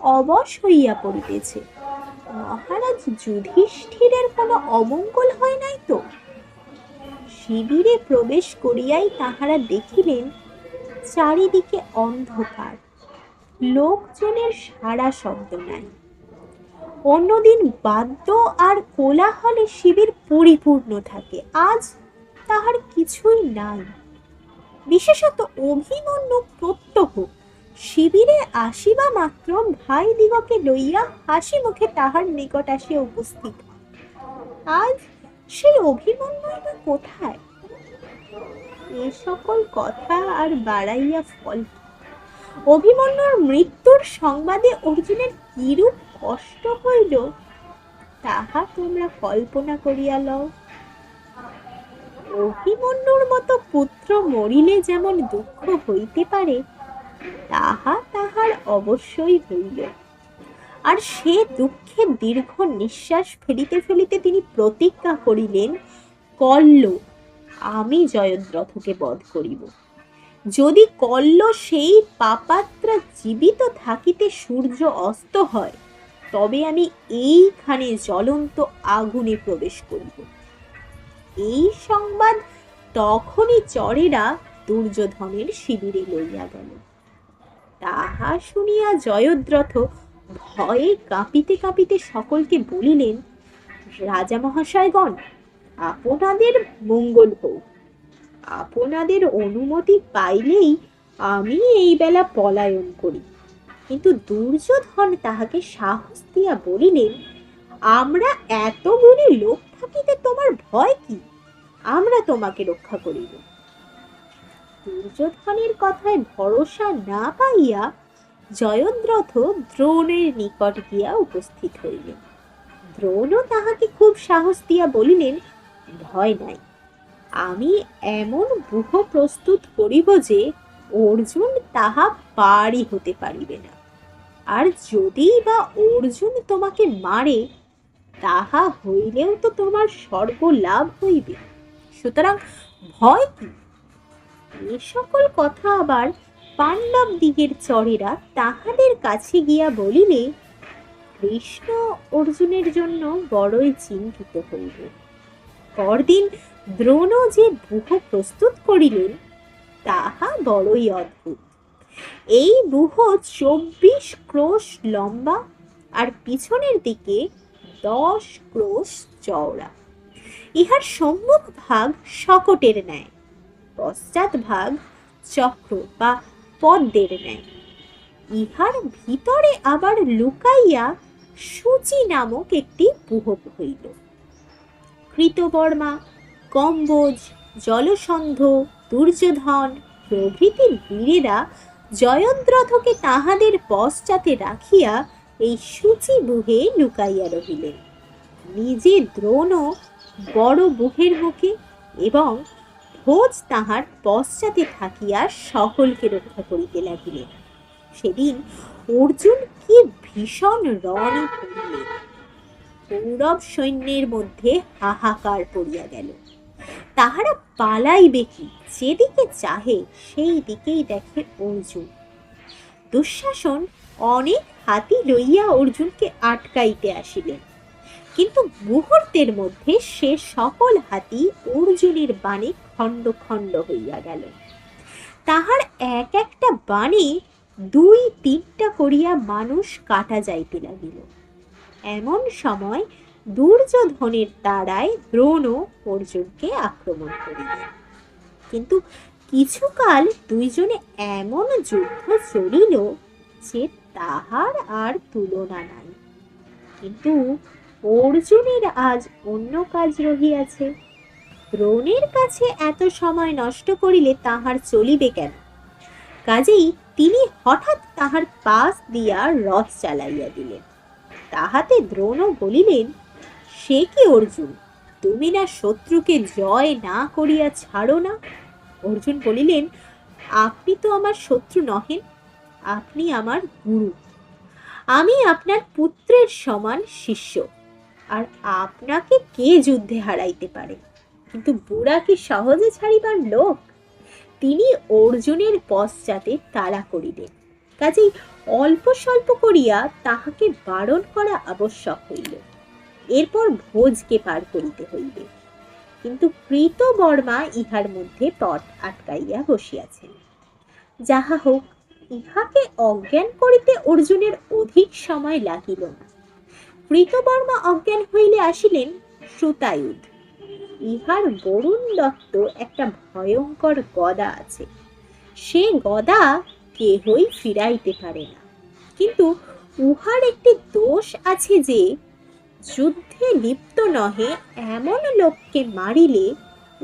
অবশ হইয়া পড়িতেছে। মহারাজ যুধিষ্ঠিরের কোনো অমঙ্গল হয় নাই তো? শিবিরে প্রবেশ করিয়াই তাহারা দেখিলেন চারিদিকে অন্ধকার, লোকজনের সারা শব্দ নাই। অন্যদিন বাদ্য আর কোলাহলে শিবির পরিপূর্ণ থাকে, আজ তাহার কিছুই নাই। বিশেষত অভিমন্যু প্রত্যহ শিবিরে আসিবা মাত্র ভাই দিগকে লইয়া হাসি মুখে তাহার নিকট আসিয়া উপস্থিত। আজ সেই অভিমন্যু কোথায়? এ সকল কথা আর বাড়াইয়া ফল কি? অভিমন্যুর মৃত্যুর সংবাদে অর্জুনের কিরূপ কষ্ট হইল তাহা তোমরা কল্পনা করিয়া লও। অভিমন্যুর মতো পুত্র মরিলে যেমন দুঃখ হইতে পারে, তাহা তাহার অবশ্যই হইল। আর সে দুঃখে দীর্ঘ নিঃশ্বাস ফেলিতে ফেলিতে তিনি প্রতিজ্ঞা করিলেন, কল্ল আমি জয়দ্রথকে বধ করিব। যদি কল্ল সেই পাপাত্রা জীবিত থাকিতে সূর্য অস্ত হয়, তবে আমি এইখানে জ্বলন্ত আগুনে প্রবেশ করিব। এই সংবাদ তখনই চরেরা দুর্যোধনের শিবিরে লইয়া গেল। তাহা শুনিয়া জয়দ্রথ ভয়ে কাঁপিতে কাঁপিতে সকলকে বলিলেন, রাজা মহাশয়গণ, আপনাদের মঙ্গল হোক। আপনাদের অনুমতি পাইলেই আমি এই বেলা পলায়ন করি। কিন্তু দুর্যোধন তাহাকে সাহস দিয়া বলিলেন, আমরা এতগুলি লোক থাকিতে তোমার ভয় কি? আমরা তোমাকে রক্ষা করিব। দুর্যোধনের কথায় ভরসা না পাইয়া জয়দ্রথ দ্রোণের নিকট গিয়া উপস্থিত হইলেন। দ্রোণও তাহাকে খুব সাহস দিয়া বলিলেন, ভয় নাই, আমি এমন ব্যূহ প্রস্তুত করিব যে অর্জুন তাহা পারই হতে পারিবে না। আর যদি বা অর্জুন তোমাকে মারে, তাহা হইলেও তো তোমার স্বর্গ লাভ হইবে, সুতরাং ভয় কি? এ সকল কথা আবার পাণ্ডব দিগের চরেরা তাহাদের কাছে গিয়া বলিলে কৃষ্ণ অর্জুনের জন্য বড়ই চিন্তিত হইবে। পরদিন দ্রোণ যে ব্যূহ প্রস্তুত করিলেন তাহা বড়ই অদ্ভুত। এই ব্যূহ 24 ক্রোশ লম্বা আর পিছনের দিকে 10 ক্রোশ চওড়া। ইহার সম্মুখ ভাগ শকটের ন্যায়, পশ্চাৎ ভাগ চক্র বা পদ্মের ন্যায়। ইহার ভিতরে আবার লুকাইয়া সূচি নামক একটি ব্যূহ হইল। কৃতবর্মা, কম্বোজ, জলসন্ধ, দুর্যোধন প্রভৃতি বীরেরা জয়দ্রথকে তাহাদের পশ্চাতে রাখিয়া এই সূচি ব্যূহে লুকাইয়া রহিলেন। নিজে দ্রোণ বড় ব্যূহের মুখে এবং ভোজ তাহার পশ্চাতে থাকিয়া সকলকে রক্ষা করিতে লাগিলেন। সেদিন অর্জুন কি ভীষণ রণে পড়িলেন। কৌরব সৈন্যের মধ্যে হাহাকার পড়িয়া গেল। তাহারা পালাইবে কি? যেদিকে চাহে সেই দিকেই দেখে অর্জুন। দুঃশাসন অনেক হাতি লইয়া অর্জুনকে আটকাইতে আসিলেন, কিন্তু মুহূর্তের মধ্যে সে সকল হাতি অর্জুনের বাণে খণ্ড খণ্ড হইয়া গেল। তাহার এক একটা বাণে 2-3টা করিয়া মানুষ কাটা যাইতে লাগিল। এমন সময় দুর্যোধনের তাড়ায় দ্রোণ অর্জুনকে আক্রমণ করিলেন। কিন্তু কিছুকাল দুইজনে এমন যুদ্ধ চলিল যে তাহার আর তুলনা নাই। কিন্তু অর্জুনের আজ অন্য কাজ রহিয়াছে। দ্রোণের কাছে এত সময় নষ্ট করিলে তাহার চলিবে কেন? কাজেই তিনি হঠাৎ তাহার পাশ দিয়া রথ চালাইয়া দিলেন। তাহাতে দ্রোণ বলিলেন, সে কি অর্জুন, তুমি না শত্রুকে জয় না করিয়া ছাড়ো না? অর্জুন বলিলেন, আপনি তো আমার শত্রু নহেন, আপনি আমার গুরু। আমি আপনার পুত্রের সমান শিষ্য, আর আপনাকে কে যুদ্ধে হারাইতে পারে? কিন্তু বুড়া কি সহজে ছাড়িবার লোক? তিনি অর্জুনের পশ্চাতে তাড়া করিলেন। কাজেই অল্প স্বল্প করিয়া তাহাকে বারণ করা আবশ্যক হইল। এরপর ভোজকে পার করিতে হইবে। কিন্তু কৃতবর্মা ইহার মধ্যে পথ আটকাইয়া বসিয়াছেন। যাহা হোক, ইহাকে অজ্ঞান করিতে অর্জুনের অধিক সময় লাগিল না। কৃতবর্মা অজ্ঞান হইলে আসিলেন শ্রুতায়ুধ। ইহার বরুণ দত্ত একটা ভয়ঙ্কর গদা আছে। সে গদা কেহই ফিরাইতে পারে না, কিন্তু উহার একটি দোষ আছে যে যুদ্ধে লিপ্ত নহে এমন লোককে মারিলে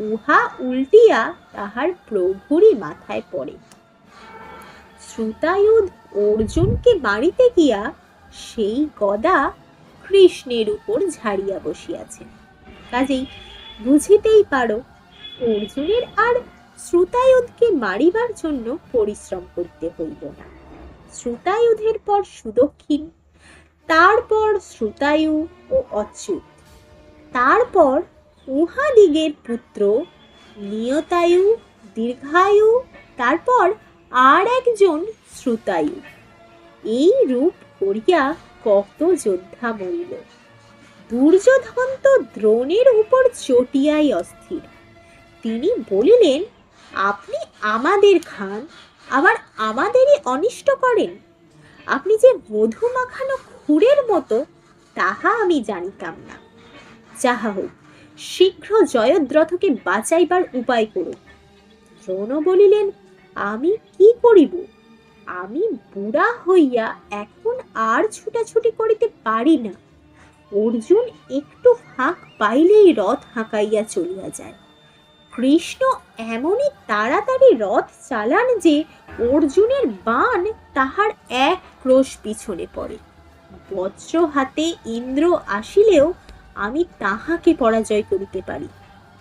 উহা উল্টিয়া তাহার প্রভুরই মাথায় পড়ে। শ্রুতায়ুধ অর্জুনকে মারিতে গিয়া সেই গদা কৃষ্ণের উপর ঝাড়িয়া বসিয়াছে। কাজেই বুঝিতেই পারো অর্জুনের আর শ্রুতায়ুধকে মারিবার জন্য পরিশ্রম করতে হইল না। শ্রুতায়ুধের পর সুদক্ষিণ, তারপর শ্রুতায়ু ও অচ্যুত, তারপর উহাদিগের পুত্র নিয়তায়ু, দীর্ঘায়ু, তারপর আর একজন শ্রুতায়ু। এই রূপ করিয়া কত যোদ্ধা মরিল। দুর্যোধন তো দ্রোণের উপর চটিয়াই অস্থির। তিনি বলিলেন, আপনি আমাদের খান, আবার আমাদেরই অনিষ্ট করেন। আপনি যে মধু মাখানো খুরের মতো তাহা আমি জানিতাম না। যাহা হোক, শীঘ্র জয়দ্রথকে বাঁচাইবার উপায় করুন। দ্রোণ বলিলেন, আমি কি করিব? আমি বুড়া হইয়া এখন আর ছুটাছুটি করিতে পারি না। অর্জুন একটু ফাঁক পাইলেই রথ হাঁকাইয়া চলিয়া যায়। কৃষ্ণ এমনই তাড়াতাড়ি রথ চালান যে অর্জুনের বাণ তাহার এক ক্রোশ পিছনে পড়ে। বজ্র হাতে ইন্দ্র আসিলেও আমি তাহাকে পরাজয় করিতে পারি,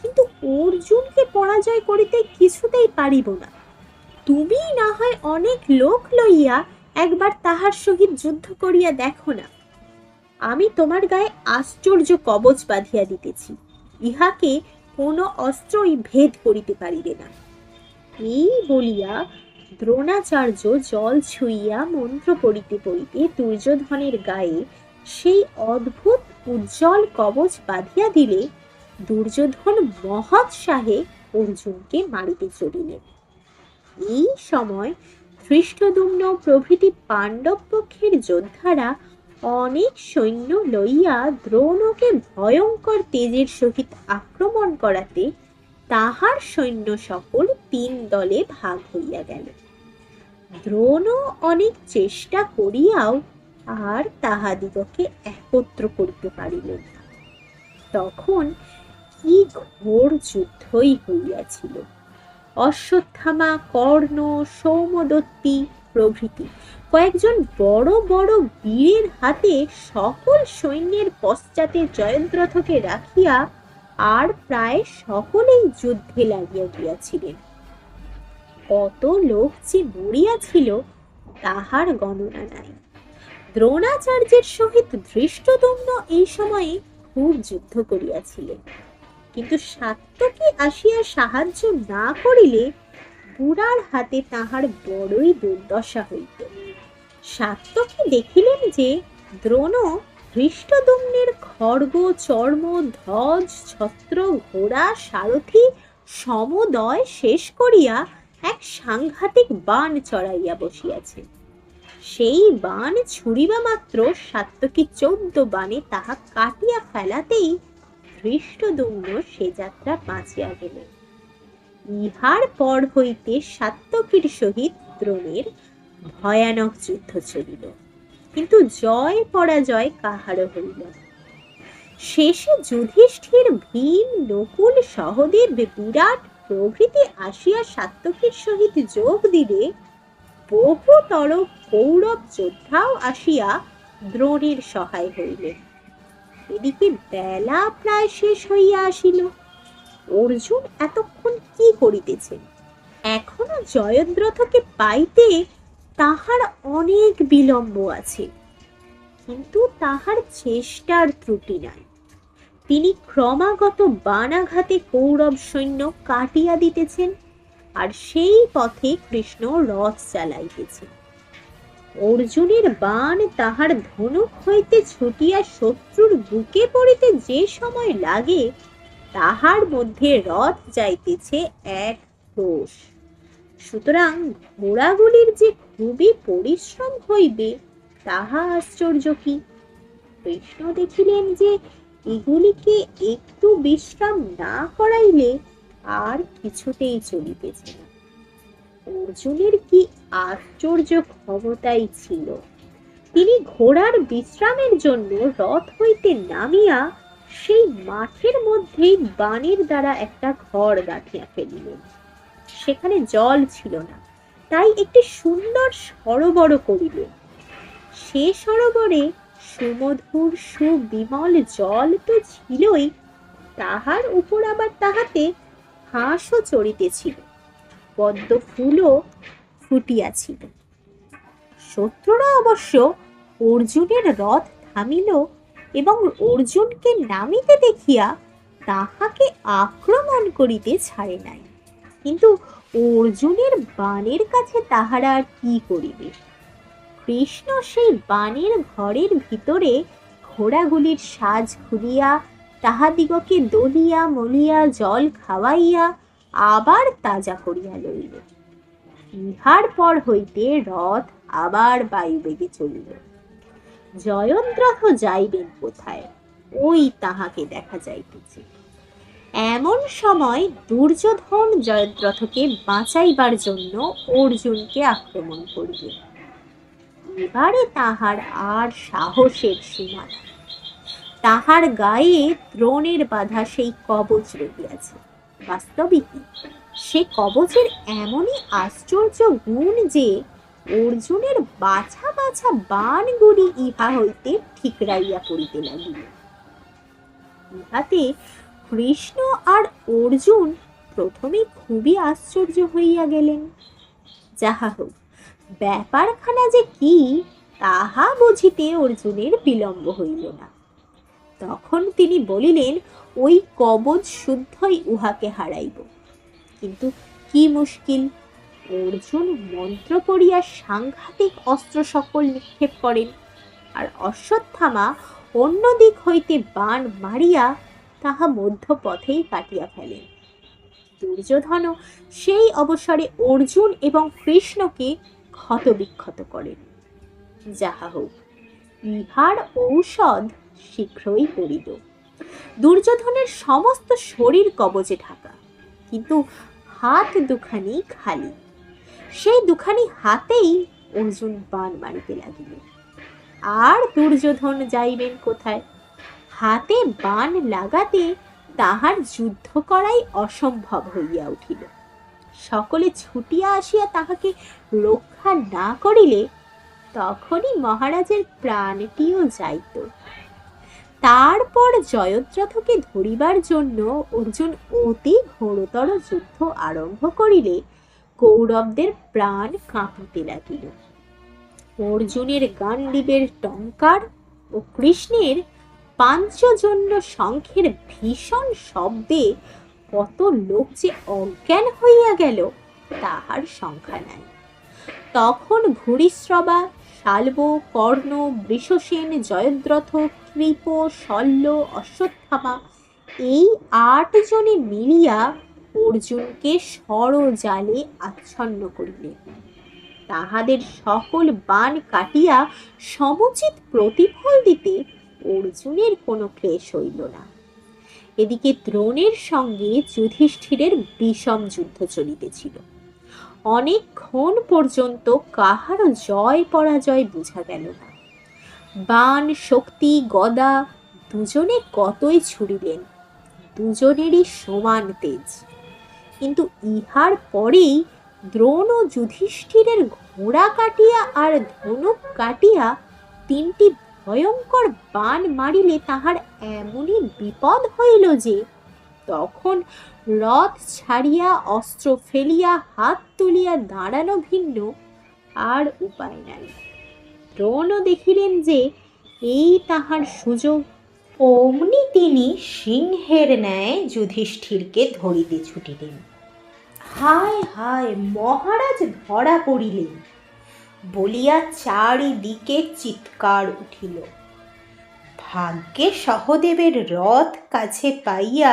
কিন্তু অর্জুনকে পরাজয় করিতে কিছুতেই পারিব না। তুমি না হয় অনেক লোক লইয়া একবার তাহার সহিত যুদ্ধ করিয়া দেখো না। আমি তোমার গায়ে আশ্চর্য কবচ বাঁধিয়া দিতেছি, ইহাকে কোনো অস্ত্রই ভেদ করিতে পারিবে না। এই বলিয়া দ্রোণাচার্য জল ছুঁইয়া মন্ত্র পড়িতে পড়িতে দুর্যোধনের গায়ে সেই অদ্ভুত উজ্জ্বল কবচ বাঁধিয়া দিলে দুর্যোধন মহোৎসাহে অর্জুনকে মারিতে চলিলেন। এই সময় ধৃষ্টদ্যুম্ন প্রভৃতি পাণ্ডব পক্ষের যোদ্ধারা অনেক সৈন্য লইয়া দ্রোণকে ভয়ঙ্কর তেজের সহিত আক্রমণ করাতে তাহার সৈন্য সকল 3 দলে ভাগ হইয়া গেল। দ্রোণ অনেক চেষ্টা করিয়াও আর তাহাদিগকে একত্র করিতে পারিলেন না। তখন কি ঘোর যুদ্ধই হইয়াছিল। অশ্বত্থামা, কর্ণ, সৌমদত্তি প্রভৃতি কয়েকজন বড় বড় বীরের হাতে সকল সৈন্যের পশ্চাতে জয়দ্রথকে রাখিয়া আর প্রায় সকলেই যুদ্ধে লাগিয়া গিয়াছিলেন। কত লোক যে মরিয়াছিল তাহার গণনা নাই। দ্রোণাচার্যের সহিত ধৃষ্টদ্যুম্ন এই সময়ে খুব যুদ্ধ করিয়াছিলেন, কিন্তু সাত্যকী আসিয়া সাহায্য না করিলে বুড়ার হাতে তাহার বড়ই দুর্দশা হইত। সাত্যকী দেখিলেন যে দ্রোণ ধৃষ্টদ্যুম্নের খড়গ, চর্ম, ধ্বজ, ছত্র, ঘোড়া, সারথি সমদয় শেষ করিয়া এক সাংঘাতিক বাণ চড়াইয়া বসিয়াছে। সেই বাণ ছুড়িবা মাত্র সাত্যকী 14 বাণে তাহা কাটিয়া ফেলাতেই ধৃষ্টদ্যুম্ন সে যাত্রা বাঁচিয়া গেলেন। ইহার পর হইতে সাত্যকীর সহিত দ্রোণের ভয়ানক যুদ্ধ চলিল, কিন্তু জয় পরাজয় কাহারও হইল না। শেষে যুধিষ্ঠির, ভীম, নকুল, সহদেব, বিরাট প্রভৃতি আসিয়া সাত্যকীর সহিত যোগ দিলে বহুতর কৌরব যোদ্ধাও আসিয়া দ্রোণের সহায় হইলেন। এদিকে বেলা প্রায় শেষ হইয়া আসিল। অর্জুন এতক্ষণ কি করিতেছেন? এখনো জয়দ্রথকে পাইতে তাহার অনেক বিলম্ব আছে, কিন্তু তাহার চেষ্টার ত্রুটি নাই। তিনি ক্রমাগত বাণাঘাতে কৌরব সৈন্য কাটিয়া দিতেছেন, আর সেই পথে কৃষ্ণ রথ চালাইতেছেন। অর্জুনের বাণ তাহার ধনুক হইতে ছুটিয়া শত্রুর বুকে পড়িতে যে সময় লাগে, তাহার মধ্যে রথ যাইতেছে 1 ক্রোশ। সুতরাং ঘোড়াগুলির যে খুবই পরিশ্রম হইবে তাহা আশ্চর্য কি! কৃষ্ণ দেখিলেন যে এগুলিকে একটু বিশ্রাম না করাইলে আর কিছুতেই চলিতেছে না। অর্জুনের কি আশ্চর্য ক্ষমতাই ছিল! তিনি ঘোড়ার বিশ্রামের জন্য রথ হইতে নামিয়া সেই মাঠের মধ্যেই বাণীর দ্বারা একটা ঘর গাঁথিয়া ফেলিলেন। সেখানে জল ছিল না, তাই একটি সুন্দর সরোবর করিলেন। সে সরোবরে সুমধুর সুবিমল জল তো ছিলই, তাহার উপর আবার তাহাতে হাঁসও চড়িতেছিল, পদ্ম ফুলও ফুটিয়াছিল। শত্রুরা অবশ্য অর্জুনের রথ থামিল এবং অর্জুনকে নামিতে দেখিয়া তাহাকে আক্রমণ করিতে ছাড়ে নাই। কিন্তু অর্জুনের বাণের কাছে তাহারা আর কি করিবে? কৃষ্ণ সেই বাণের ঘরের ভিতরে ঘোড়াগুলির সাজ খুলিয়া তাহাদিগকে দলিয়া মলিয়া জল খাওয়াইয়া আবার তাজা করিয়া লইল। ইহার পর হইতে রথ আবার বায়ুবেগে চলিল। জয়দ্রথ যাইবেন কোথায়, ওই তাহাকে দেখা যাইতেছে। এমন সময় দুর্যোধন জয়দ্রথকে বাঁচাইবার জন্য অর্জুনকে আক্রমণ করিলেন। এবারে তাহার আর সাহসের সীমা নাই। তাহার গায়ে দ্রোণের বাঁধা সেই কবচ রহিয়াছে। বাস্তবিকই সে কবচের এমনই আশ্চর্য গুণ যে অর্জুনের বাছা বাছা বাণগুলি ইহা হইতে ঠিকরাইয়া পড়িতে লাগিল। ইহাতে কৃষ্ণ আর অর্জুন প্রথমে খুবই আশ্চর্য হইয়া গেলেন। যাহা হোক, ব্যাপারখানা যে কি তাহা বুঝিতে অর্জুনের বিলম্ব হইল না। তখন তিনি বলিলেন, ওই কবচ শুদ্ধই উহাকে হারাইব। কিন্তু কি মুশকিল! অর্জুন মন্ত্র পড়িয়া সাংঘাতিক অস্ত্র সকল নিক্ষেপ করেন, আর অশ্বত্থামা অন্য দিক হইতে বাণ মারিয়া তাহা মধ্যপথেই কাটিয়া ফেলেন। দুর্যোধনও সেই অবসরে অর্জুন এবং কৃষ্ণকে ক্ষতবিক্ষত করেন। যাহা হোক, ইহার ঔষধ শীঘ্রই পড়িল। দুর্যোধনের সমস্ত শরীর কবচে ঢাকা, কিন্তু হাত দুখানি খালি। সেই দুখানি হাতেই অর্জুন বাণ মারিতে লাগিল। আর দুর্যোধন যাইবেন কোথায়? হাতে বাণ লাগাতে তাহার যুদ্ধ করাই অসম্ভব হইয়া উঠিল। সকলে ছুটিয়া আসিয়া তাহাকে রক্ষা না করিলে তখনই মহারাজের প্রাণটিও যাইত। তারপর জয়দ্রথকে ধরিবার জন্য অর্জুন অতি ঘোরতর যুদ্ধ আরম্ভ করিলে কৌরবদের প্রাণ কাঁপিতে লাগিল। অর্জুনের গান্ডীবের টঙ্কার ও কৃষ্ণের পাঞ্চজন্য শঙ্খের ভীষণ শব্দে কত লোক যে অজ্ঞান হইয়া গেল তাহার সংখ্যা নাই। তখন ভূরিশ্রবা, শাল্ব, কর্ণ, বৃষসেন, জয়দ্রথ, কৃপ, শল্য, অশ্বত্থামা এই 8 জনে মিলিয়া অর্জুনকে ষড়জালে আচ্ছন্ন করিলেন। তাহাদের সকল বাণ কাটিয়া সমুচিত প্রতিফল দিতে অর্জুনের কোনো ক্লেশ হইল না। এদিকে দ্রোণের সঙ্গে যুধিষ্ঠিরের বিষম যুদ্ধ চলিতেছিল। অনেকক্ষণ পর্যন্ত কাহারও জয় পরাজয় বোঝা গেল না। বাণ, শক্তি, গদা দুজনে কতই ছুড়িলেন, দুজনেরই সমান তেজ। কিন্তু ইহার পরেই দ্রোণ ও যুধিষ্ঠিরের ঘোড়া কাটিয়া আর ধনুক কাটিয়া 3টি ভয়ঙ্কর বাণ মারিলে তাহার এমনই বিপদ হইল যে তখন রথ ছাড়িয়া অস্ত্র ফেলিয়া হাত তুলিয়া দাঁড়ানো ভিন্ন আর উপায় নাই। দ্রোণও দেখিলেন যে এই তাহার সুযোগ। অমনি তিনি সিংহের ন্যায় যুধিষ্ঠিরকে ধরিতে ছুটিলেন। হায় হায়, মহারাজ ধরা পড়িলেন বলিয়া চারিদিকে চিৎকার উঠিল। ভাগ্যে সহদেবের রথ কাছে পাইয়া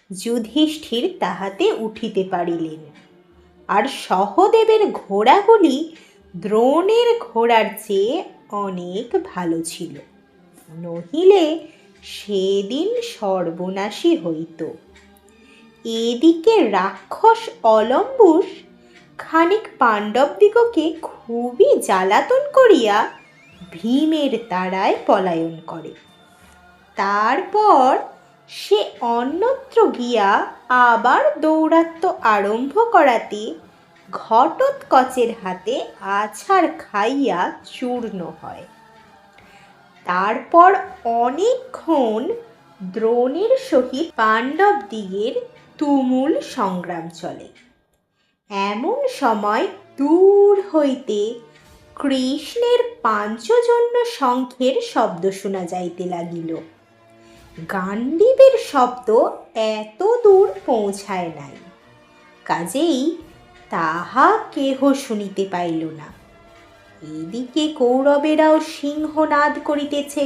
যুধিষ্ঠির তাহাতে উঠিতে পারিলেন, আর সহদেবের ঘোড়াগুলি দ্রোণের ঘোড়ার চেয়ে অনেক ভালো ছিল, নহিলে সেদিন সর্বনাশী হইত। এদিকে রাক্ষস অলম্বুস খানিক পাণ্ডবদিগকে খুবই জ্বালাতন করিয়া ভীমের তাড়ায় পলায়ন করে। তারপর সে অন্যত্র গিয়া আবার দৌরাত্ম্য আরম্ভ করাতে ঘটোৎকচের হাতে আছাড় খাইয়া চূর্ণ হয়। তারপর অনেকক্ষণ দ্রোণের সহিত পাণ্ডবদিগের তুমুল সংগ্রাম চলে। এমন সময় দূর হইতে কৃষ্ণের পাঞ্চজন্য শঙ্খের শব্দ শোনা যাইতে লাগিল। গান্ডীবের শব্দ এত দূর পৌঁছায় নাই, কাজেই তাহা কেহ শুনিতে পাইল না। এদিকে কৌরবেরাও সিংহনাদ করিতেছে,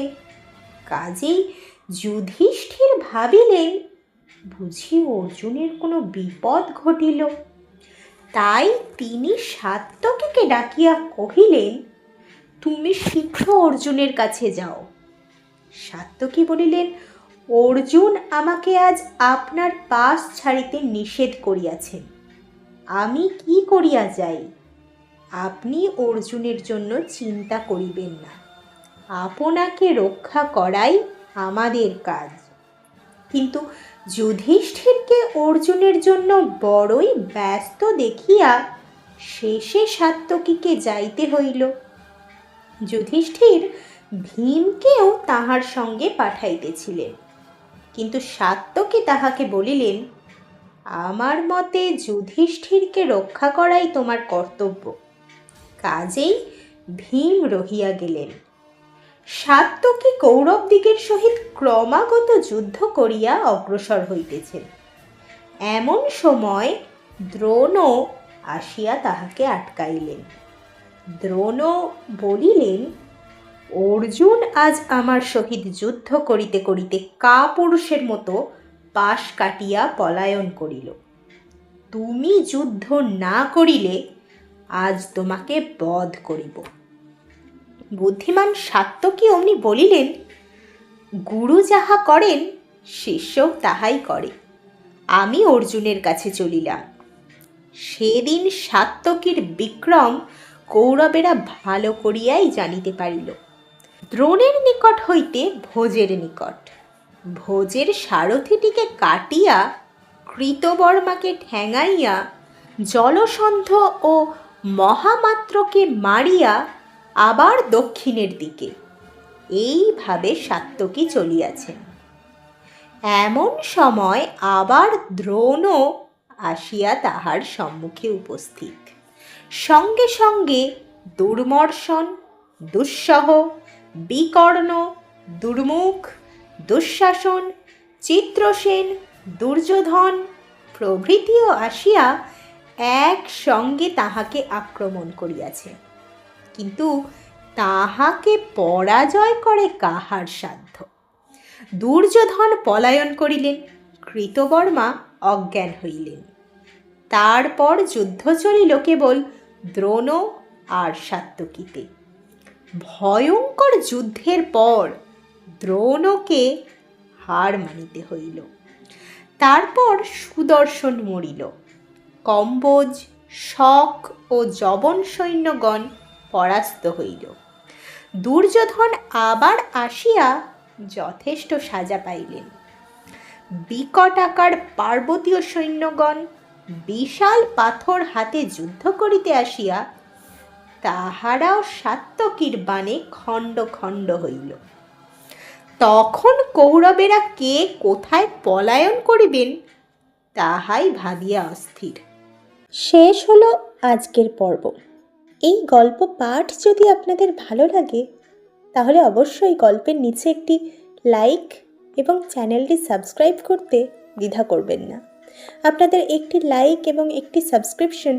কাজেই যুধিষ্ঠির ভাবিলেন বুঝি অর্জুনের কোনো বিপদ ঘটিল। তাই তিনি সাত্যকীকে ডাকিয়া কহিলেন, তুমি শীঘ্র অর্জুনের কাছে যাও। সাত্যকী বলিলেন, অর্জুন আমাকে আজ আপনার পাশ ছাড়িতে নিষেধ করিয়াছেন, আমি কি করিয়া যাই? আপনি অর্জুনের জন্য চিন্তা করিবেন না, আপনাকে রক্ষা করাই আমাদের কাজ। কিন্তু যুধিষ্ঠিরকে অর্জুনের জন্য বড়ই ব্যস্ত দেখিয়া শেষে সাত্যকীকে যাইতে হইল। যুধিষ্ঠির ভীমকেও তাহার সঙ্গে পাঠাইতেছিলেন, কিন্তু সাত্যকী তাহাকে বলিলেন, আমার মতে যুধিষ্ঠিরকে রক্ষা করাই তোমার কর্তব্য। কাজেই ভীম রহিয়া গেলেন। সাত্যকী কৌরবদিগের সহিত ক্রমাগত যুদ্ধ করিয়া অগ্রসর হইতেছেন। এমন সময় দ্রোণ আসিয়া তাহাকে আটকাইলেন। দ্রোণ বলিলেন, অর্জুন আজ আমার সহিত যুদ্ধ করিতে করিতে কাপুরুষের মতো পাশ কাটিয়া পলায়ন করিল। তুমি যুদ্ধ না করিলে আজ তোমাকে বধ করিব। বুদ্ধিমান সাত্যকী অমনি বলিলেন, গুরু যাহা করেন শিষ্যও তাহাই করে, আমি অর্জুনের কাছে চলিলাম। সেদিন সাত্যকীর বিক্রম কৌরবেরা ভালো করিয়াই জানিতে পারিল। দ্রোণের নিকট হইতে ভোজের নিকট, ভোজের সারথিটিকে কাটিয়া কৃতবর্মাকে ঠ্যাঙাইয়া জলসন্ধ ও মহামাত্রকে মারিয়া আবার দক্ষিণের দিকে, এইভাবে সাত্যকী চলিয়াছেন। এমন সময় আবার দ্রোণ আসিয়া তাহার সম্মুখে উপস্থিত। সঙ্গে সঙ্গে দুর্মর্শন, দুঃসহ, বিকর্ণ, দুর্মুখ, দুঃশাসন, চিত্রসেন, দুর্যোধন প্রভৃতিও আসিয়া একসঙ্গে তাহাকে আক্রমণ করিয়াছে। কিন্তু তাহাকে পরাজয় করে কাহার সাধ্য? দুর্যোধন পলায়ন করিলেন, কৃতবর্মা অজ্ঞান হইলেন। তারপর যুদ্ধ চলিল কেবল দ্রোণ আর সাত্যকীতে। ভয়ঙ্কর যুদ্ধের পর দ্রোণকে হার মানিতে হইল। তারপর সুদর্শন মরিল, কম্বোজ, শক ও যবন সৈন্যগণ পরাস্ত হইল। দুর্যোধন আবার আসিয়া যথেষ্ট সাজা পাইলেন। বিকটাকার পার্বতীয় সৈন্যগণ বিশাল পাথর হাতে যুদ্ধ করিতে আসিয়া তাহারাও সাত্যকীর বাণে খণ্ড খণ্ড হইল। তখন কৌরবেরা কে কোথায় পলায়ন করিবেন তাহাই ভাবিয়া অস্থির। শেষ হলো আজকের পর্ব। এই গল্প পাঠ যদি আপনাদের ভালো লাগে তাহলে অবশ্যই গল্পের নিচে একটি লাইক এবং চ্যানেলটি সাবস্ক্রাইব করতে দ্বিধা করবেন না। আপনাদের একটি লাইক এবং একটি সাবস্ক্রিপশন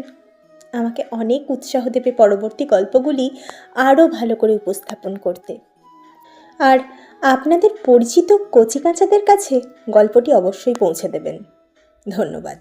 আমাকে অনেক উৎসাহ দেবে পরবর্তী গল্পগুলি আরও ভালো করে উপস্থাপন করতে। আর আপনাদের পরিচিত কচিকাঁচাদের কাছে গল্পটি অবশ্যই পৌঁছে দেবেন। ধন্যবাদ।